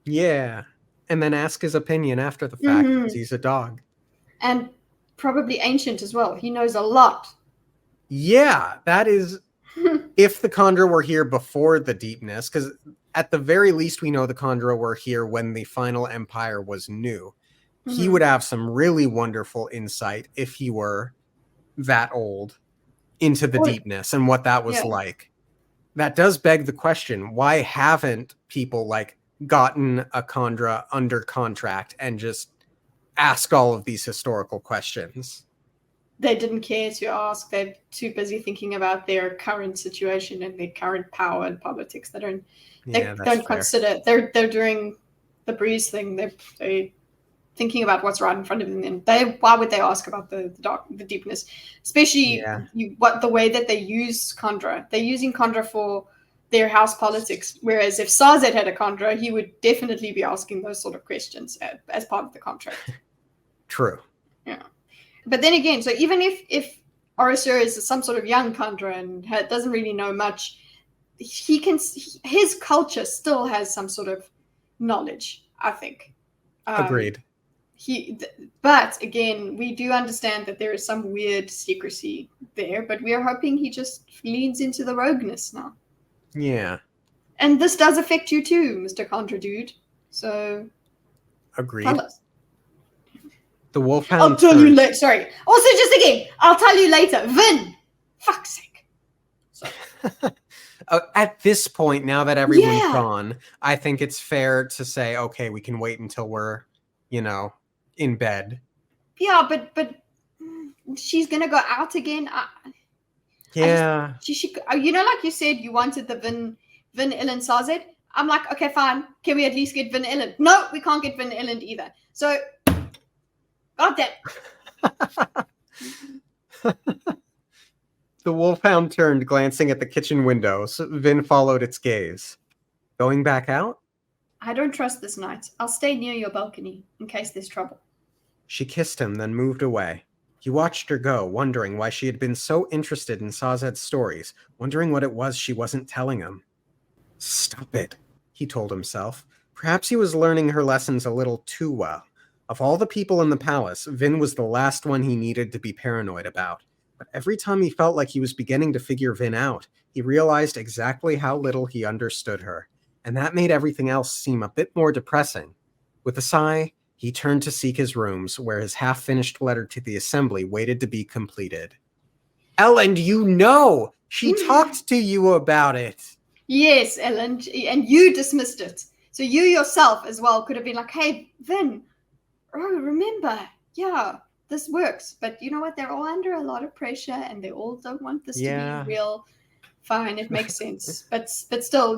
Yeah, and then ask his opinion after the fact because he's a dog. And probably ancient as well. He knows a lot. Yeah, that is... if the Condra were here before the deepness, because at the very least we know the Condra were here when the final empire was new. He would have some really wonderful insight if he were that old into the deepness and what that was like. That does beg the question, why haven't people gotten a Condra under contract and just ask all of these historical questions? They didn't care to ask. They're too busy thinking about their current situation and their current power and politics. They don't consider. They're doing the Breeze thing. They're thinking about what's right in front of them. And why would they ask about the deepness? Especially the way that they use Condra. They're using Condra for their house politics. Whereas if Sazed had a Condra, he would definitely be asking those sort of questions as part of the contract. True. Yeah. But then again, so even if Orasur is some sort of young Condra and doesn't really know much, his culture still has some sort of knowledge, I think. Agreed. But again, we do understand that there is some weird secrecy there, but we are hoping he just leans into the rogueness now. Yeah. And this does affect you too, Mr. Condra Dude. So, Agreed. tell us. The wolfhound I'll tell you later. Sorry. Also, just again, I'll tell you later. Vin! Fuck's sake. At this point, now that everyone's gone, I think it's fair to say, okay, we can wait until we're, in bed. Yeah, but she's gonna go out again. Yeah. She like you said, you wanted the Vin Illen Sazed. I'm like, okay, fine. Can we at least get Vin Illen? No, we can't get Vin Illen either. So, goddamn. The wolfhound turned, glancing at the kitchen windows. Vin followed its gaze. Going back out? I don't trust this night. I'll stay near your balcony in case there's trouble. She kissed him, then moved away. He watched her go, wondering why she had been so interested in Sazed's stories, wondering what it was she wasn't telling him. Stop it, he told himself. Perhaps he was learning her lessons a little too well. Of all the people in the palace, Vin was the last one he needed to be paranoid about. But every time he felt like he was beginning to figure Vin out, he realized exactly how little he understood her, and that made everything else seem a bit more depressing. With a sigh, he turned to seek his rooms, where his half-finished letter to the assembly waited to be completed. Ellen, she talked to you about it. Yes, Ellen, and you dismissed it. So you yourself as well could have been like, hey, Vin, remember, this works. But you know what? They're all under a lot of pressure and they all don't want this to be real. Fine, it makes sense. But still,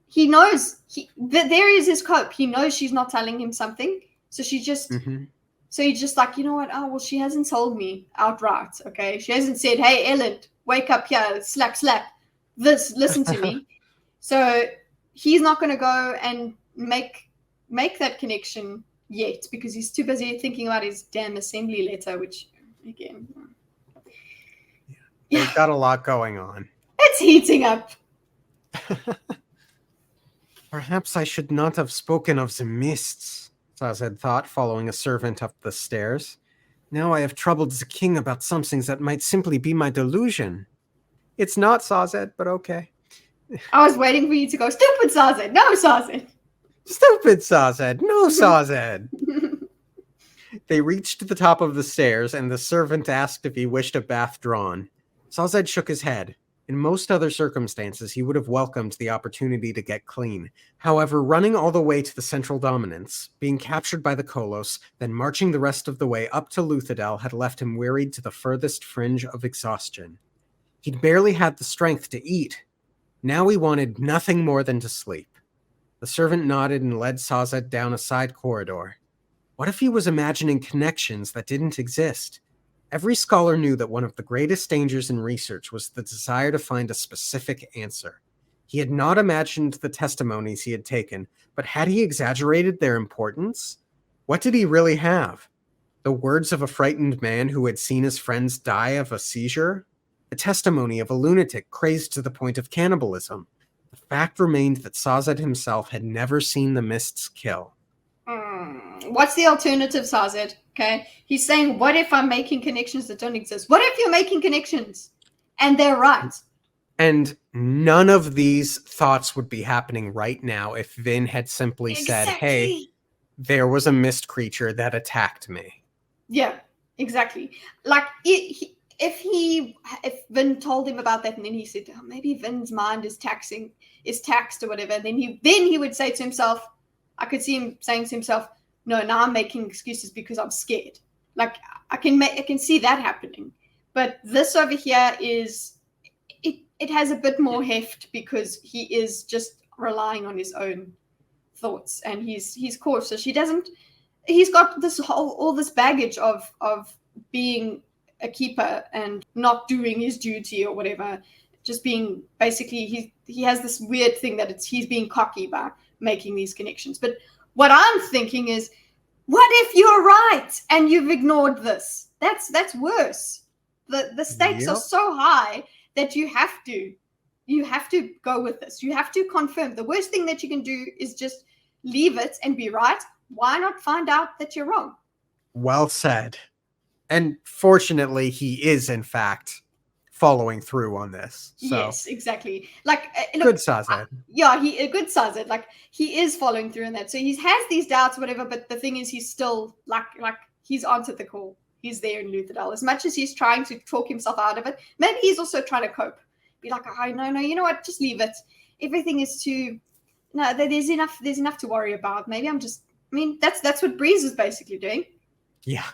he knows. There is his cope. He knows she's not telling him something. So she just... So he's just like, you know what? Oh, well, she hasn't told me outright, okay? She hasn't said, hey, Ellen, wake up here, slap. Listen to me. So he's not going to go and make that connection yet because he's too busy thinking about his damn assembly letter, which, again... They've got a lot going on. It's heating up. Perhaps I should not have spoken of the mists, Sazed thought, following a servant up the stairs. Now I have troubled the king about something that might simply be my delusion. It's not Sazed, but okay. I was waiting for you to go, stupid Sazed, no Sazed. Stupid Sazed, no Sazed. They reached the top of the stairs, and the servant asked if he wished a bath drawn. Sazed shook his head. In most other circumstances, he would have welcomed the opportunity to get clean. However, running all the way to the Central Dominance, being captured by the Kolos, then marching the rest of the way up to Luthadel had left him wearied to the furthest fringe of exhaustion. He'd barely had the strength to eat. Now he wanted nothing more than to sleep. The servant nodded and led Sazed down a side corridor. What if he was imagining connections that didn't exist? Every scholar knew that one of the greatest dangers in research was the desire to find a specific answer. He had not imagined the testimonies he had taken, but had he exaggerated their importance? What did he really have? The words of a frightened man who had seen his friends die of a seizure? The testimony of a lunatic crazed to the point of cannibalism? The fact remained that Sazed himself had never seen the mists kill. What's the alternative, Sazed? Okay, he's saying, what if I'm making connections that don't exist? What if you're making connections and they're right? And none of these thoughts would be happening right now if Vin had simply said, hey, there was a mist creature that attacked me. Yeah, exactly. Like, if Vin told him about that and then he said, oh, maybe Vin's mind is taxed or whatever, then he would say to himself, I could see him saying to himself, no, now I'm making excuses because I'm scared. Like, I can see that happening. But this over here is, it has a bit more heft because he is just relying on his own thoughts and he's cautious. He's got all this baggage of being a keeper and not doing his duty or whatever. Just being, basically, he has this weird thing that he's being cocky by making these connections. But what I'm thinking is, what if you're right and you've ignored this? That's worse. The stakes are so high that you have to go with this. You have to confirm. The worst thing that you can do is just leave it and be right. Why not find out that you're wrong? Well said. And fortunately, he is, in fact, following through on this. So. Yes, exactly. Like, look, good Sazed. Yeah, good Sazed. Like, he is following through on that. So he has these doubts, whatever. But the thing is, he's still like he's answered the call. He's there in Luthadel. As much as he's trying to talk himself out of it, maybe he's also trying to cope. Be like, oh, no, you know what? Just leave it. Everything is too. No, there's enough. There's enough to worry about. Maybe I'm just. I mean, that's what Breeze was basically doing. Yeah.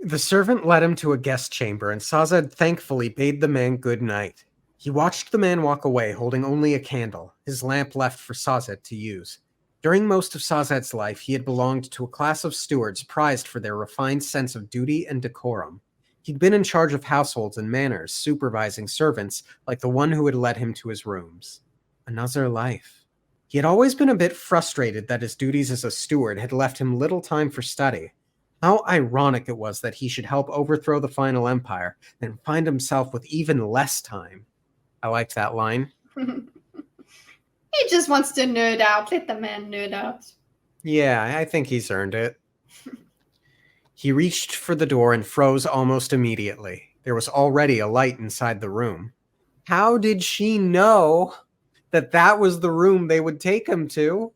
The servant led him to a guest chamber, and Sazed thankfully bade the man good night. He watched the man walk away, holding only a candle, his lamp left for Sazed to use. During most of Sazed's life, he had belonged to a class of stewards prized for their refined sense of duty and decorum. He'd been in charge of households and manors, supervising servants like the one who had led him to his rooms. Another life. He had always been a bit frustrated that his duties as a steward had left him little time for study. How ironic it was that he should help overthrow the final empire, and find himself with even less time. I liked that line. He just wants to nerd out. Let the man nerd out. Yeah, I think he's earned it. He reached for the door and froze almost immediately. There was already a light inside the room. How did she know that that was the room they would take him to?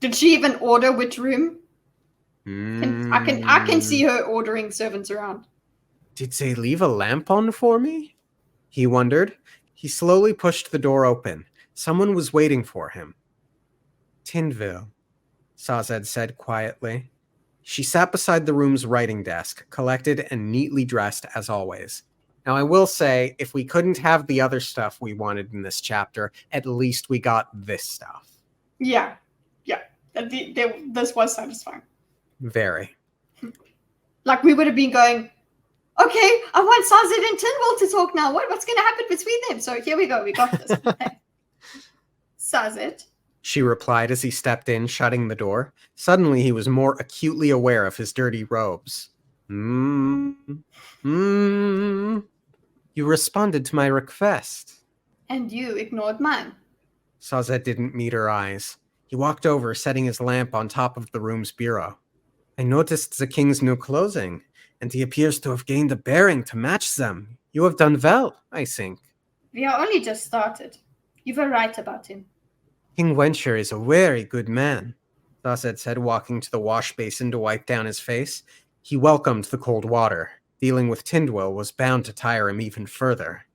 Did she even order which room? I can see her ordering servants around. Did they leave a lamp on for me? He wondered. He slowly pushed the door open. Someone was waiting for him. Tindville, Sazed said quietly. She sat beside the room's writing desk, collected and neatly dressed as always. Now, I will say, if we couldn't have the other stuff we wanted in this chapter, at least we got this stuff. Yeah. This was satisfying. Very. Like, we would have been going, okay, I want Sazed and Tindwell to talk now. What's going to happen between them? So here we go. We got this. Sazed, she replied as he stepped in, shutting the door. Suddenly he was more acutely aware of his dirty robes. You responded to my request. And you ignored mine. Sazed didn't meet her eyes. He walked over, setting his lamp on top of the room's bureau. I noticed the king's new clothing, and he appears to have gained a bearing to match them. You have done well, I think. We are only just started. You were right about him. King Wencher is a very good man, Sazed said, walking to the wash basin to wipe down his face. He welcomed the cold water. Dealing with Tindwell was bound to tire him even further.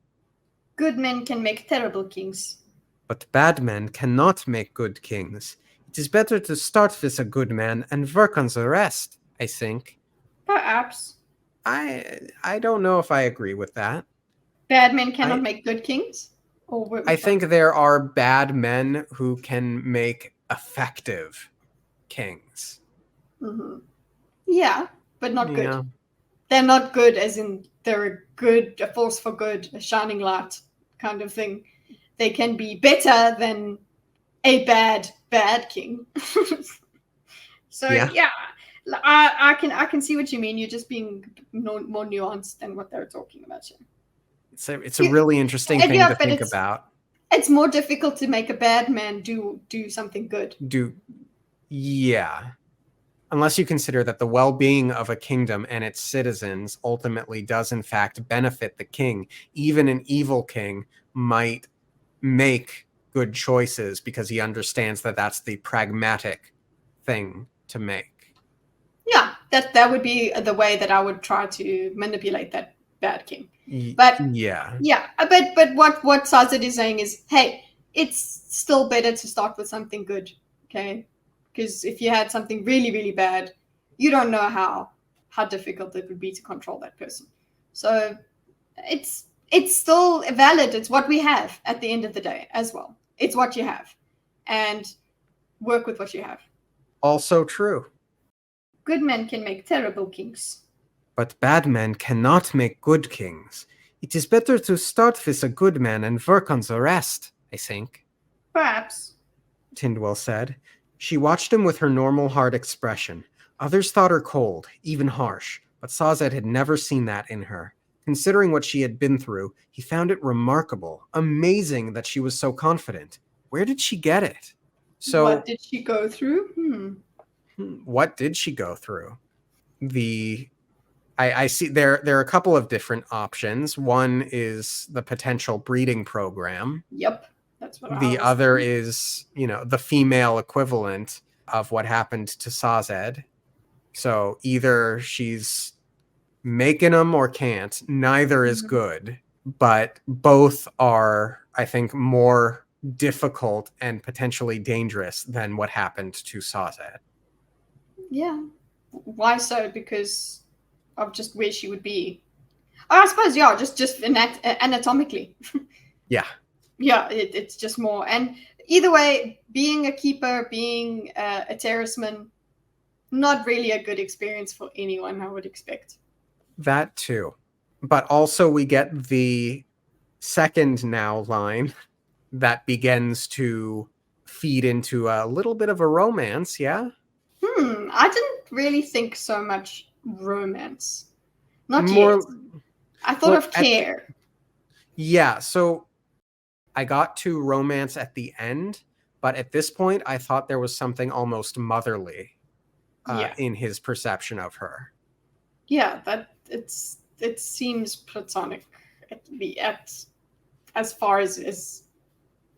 Good men can make terrible kings. But bad men cannot make good kings. It is better to start with a good man and work on the rest, I think. Perhaps. I don't know if I agree with that. Bad men cannot make good kings? I think there are bad men who can make effective kings. Mm-hmm. Yeah, but not good. Yeah. They're not good as in they're a force for good, a shining light kind of thing. They can be better than a bad king. So yeah, I can see what you mean. You're just being more nuanced than what they're talking about here. It's a really interesting thing to think about. It's more difficult to make a bad man do something good. Yeah. Unless you consider that the well-being of a kingdom and its citizens ultimately does in fact benefit the king. Even an evil king might make good choices because he understands that that's the pragmatic thing to make. Yeah, that would be the way that I would try to manipulate that bad king. But but what Sazed is saying is, hey, it's still better to start with something good, okay? Because if you had something really, really bad, you don't know how difficult it would be to control that person. So it's still valid. It's what we have at the end of the day as well. It's what you have. And work with what you have. Also true. Good men can make terrible kings. But bad men cannot make good kings. It is better to start with a good man and work on the rest, I think. Perhaps, Tindwell said. She watched him with her normal hard expression. Others thought her cold, even harsh, but Sazed had never seen that in her. Considering what she had been through, he found it remarkable, amazing that she was so confident. Where did she get it? What did she go through? What did she go through? The I see there are a couple of different options. One is the potential breeding program. Yep, that's what I The was other thinking. is, the female equivalent of what happened to Sazed. So either she's making them or can't. Neither is good, but both are, I think, more difficult and potentially dangerous than what happened to Sazed. Yeah. Why so? Because of just where she would be. Oh, I suppose, yeah, just anatomically. Yeah. Yeah, it's just more. And either way, being a keeper, being a terraceman, not really a good experience for anyone, I would expect. That too. But also we get the second now line that begins to feed into a little bit of a romance, yeah? I didn't really think so much romance. Not yet. More I thought well of care. yeah, so I got to romance at the end, but at this point I thought there was something almost motherly Yeah. in his perception of her. Yeah, it seems platonic at as far as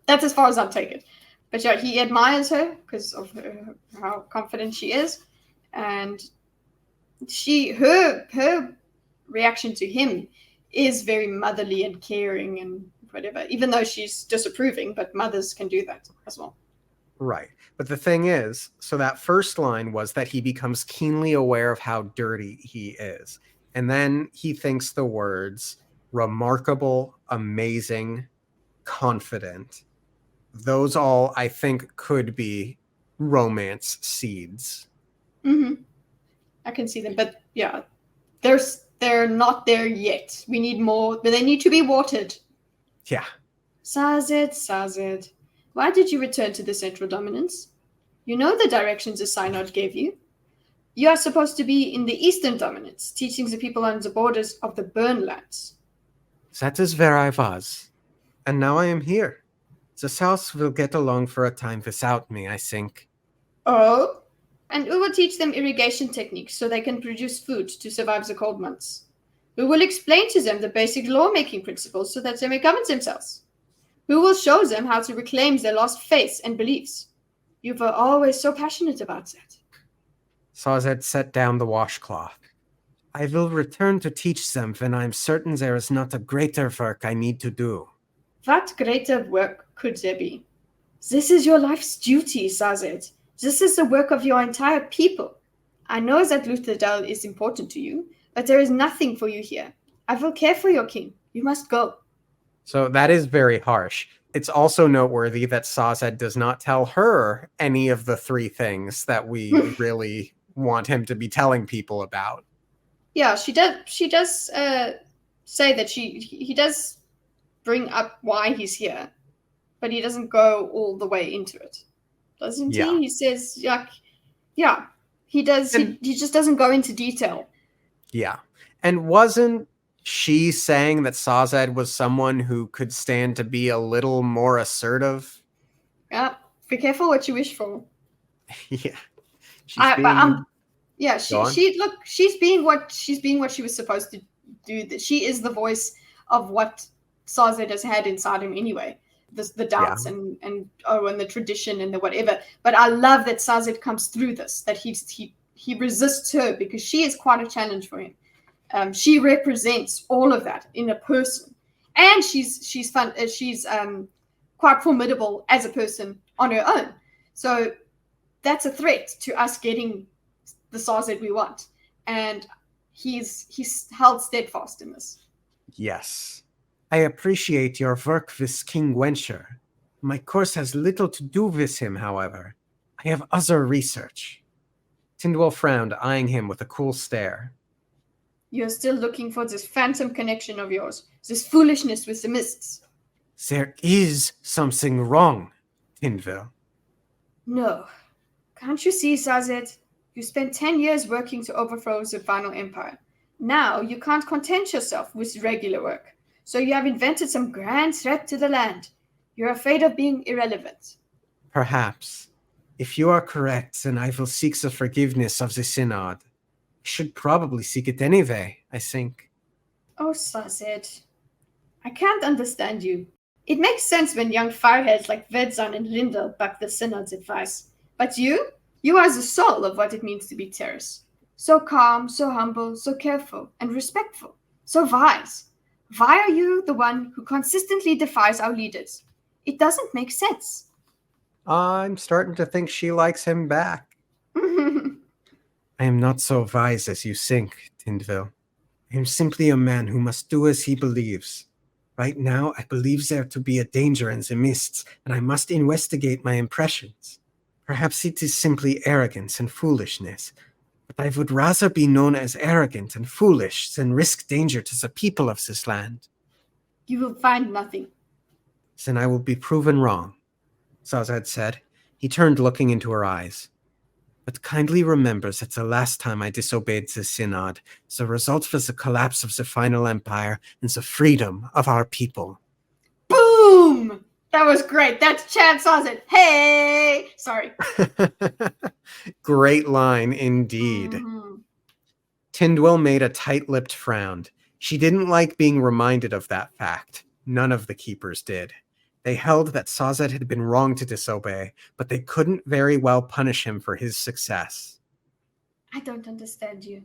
that's as far as I'll take it. But yeah, he admires her because of how confident she is, and her reaction to him is very motherly and caring and whatever. Even though she's disapproving, but mothers can do that as well. Right. But the thing is, so that first line was that he becomes keenly aware of how dirty he is. And then he thinks the words remarkable, amazing, confident. Those all, I think, could be romance seeds. Mm-hmm. I can see them, but yeah, they're not there yet. We need more, but they need to be watered. Yeah. Sazed, why did you return to the Central Dominance? You know the directions the Synod gave you. You are supposed to be in the Eastern Dominance, teaching the people on the borders of the Burnlands. That is where I was. And now I am here. The South will get along for a time without me, I think. Oh? And we will teach them irrigation techniques so they can produce food to survive the cold months. We will explain to them the basic lawmaking principles so that they may govern themselves. We will show them how to reclaim their lost faiths and beliefs. You were always so passionate about that. Sazed set down the washcloth. I will return to teach them when I am certain there is not a greater work I need to do. What greater work could there be? This is your life's duty, Sazed. This is the work of your entire people. I know that Lutherdal is important to you, but there is nothing for you here. I will care for your king. You must go. So that is very harsh. It's also noteworthy that Sazed does not tell her any of the three things that we really want him to be telling people about. Yeah, she does. She does say that he does bring up why he's here, but he doesn't go all the way into it, doesn't he? He says, like, yeah, he does. He just doesn't go into detail. Yeah, and wasn't she saying that Sazed was someone who could stand to be a little more assertive? Yeah, be careful what you wish for. Yeah, yeah, she's being what she was supposed to do. That she is the voice of what Sazed has had inside him anyway. The doubts and the tradition and the whatever. But I love that Sazed comes through this. That he resists her because she is quite a challenge for him. She represents all of that in a person, and she's fun. She's quite formidable as a person on her own. So that's a threat to us getting the Sazed we want, and he's held steadfast in this. Yes. I appreciate your work with King Wencher. My course has little to do with him, however. I have other research. Tyndall frowned, eyeing him with a cool stare. You're still looking for this phantom connection of yours, this foolishness with the mists. There is something wrong, Tyndall. No. Can't you see, Sazed? You spent 10 years working to overthrow the final empire. Now you can't content yourself with regular work. So you have invented some grand threat to the land. You're afraid of being irrelevant. Perhaps. If you are correct, then I will seek the forgiveness of the Synod. Should probably seek it anyway, I think. Oh, Sazed. I can't understand you. It makes sense when young fireheads like Vedzan and Lindel back the Synod's advice. But you are the soul of what it means to be Terrace. So calm, so humble, so careful and respectful, so wise. Why are you the one who consistently defies our leaders? It doesn't make sense. I'm starting to think she likes him back. I am not so wise as you think, Tindville. I am simply a man who must do as he believes. Right now, I believe there to be a danger in the mists, and I must investigate my impressions. Perhaps it is simply arrogance and foolishness, but I would rather be known as arrogant and foolish than risk danger to the people of this land. You will find nothing. Then I will be proven wrong, Sazed said. He turned, looking into her eyes. But kindly remember that the last time I disobeyed the Synod, the result was the collapse of the final empire and the freedom of our people. Boom! That was great. That's Chad Sazed. Hey! Sorry. Great line indeed. Mm-hmm. Tindwell made a tight-lipped frown. She didn't like being reminded of that fact. None of the keepers did. They held that Sazed had been wrong to disobey, but they couldn't very well punish him for his success. I don't understand you.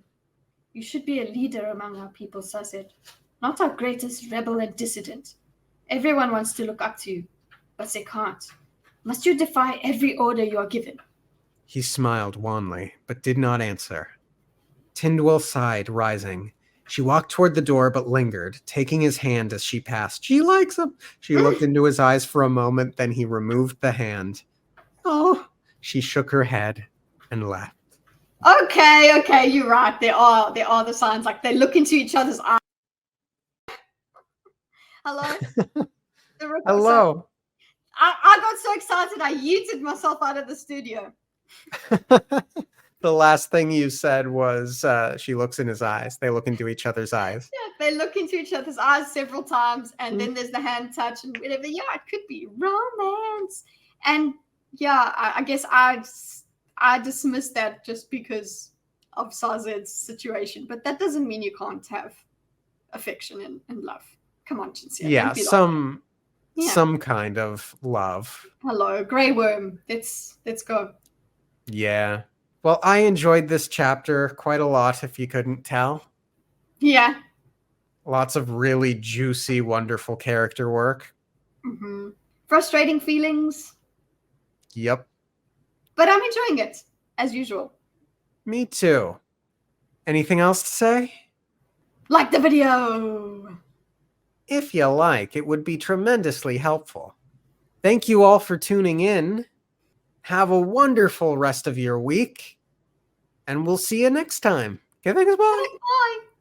You should be a leader among our people, Sazed. Not our greatest rebel and dissident. Everyone wants to look up to you, but they can't. Must you defy every order you are given? He smiled wanly, but did not answer. Tindwell sighed, rising. She walked toward the door, but lingered, taking his hand as she passed. She likes him. She looked into his eyes for a moment, then he removed the hand. Oh, she shook her head and left. Okay, you're right. There are the signs, like they look into each other's eyes. Hello? Hello. I got so excited I yeeted myself out of the studio. The last thing you said was she looks in his eyes. They look into each other's eyes. Yeah, they look into each other's eyes several times, and then there's the hand touch and whatever. Yeah, it could be romance. And yeah, I guess I dismissed that just because of Sazed's situation, but that doesn't mean you can't have affection and love. Come on, Jinsia. Yeah, some kind of love. Hello, Grey Worm. Let's go. Yeah. Well, I enjoyed this chapter quite a lot, if you couldn't tell. Yeah. Lots of really juicy, wonderful character work. Mm-hmm. Frustrating feelings. Yep. But I'm enjoying it, as usual. Me too. Anything else to say? Like the video! If you like, it would be tremendously helpful. Thank you all for tuning in. Have a wonderful rest of your week. And we'll see you next time. Okay, thanks, bye. Bye.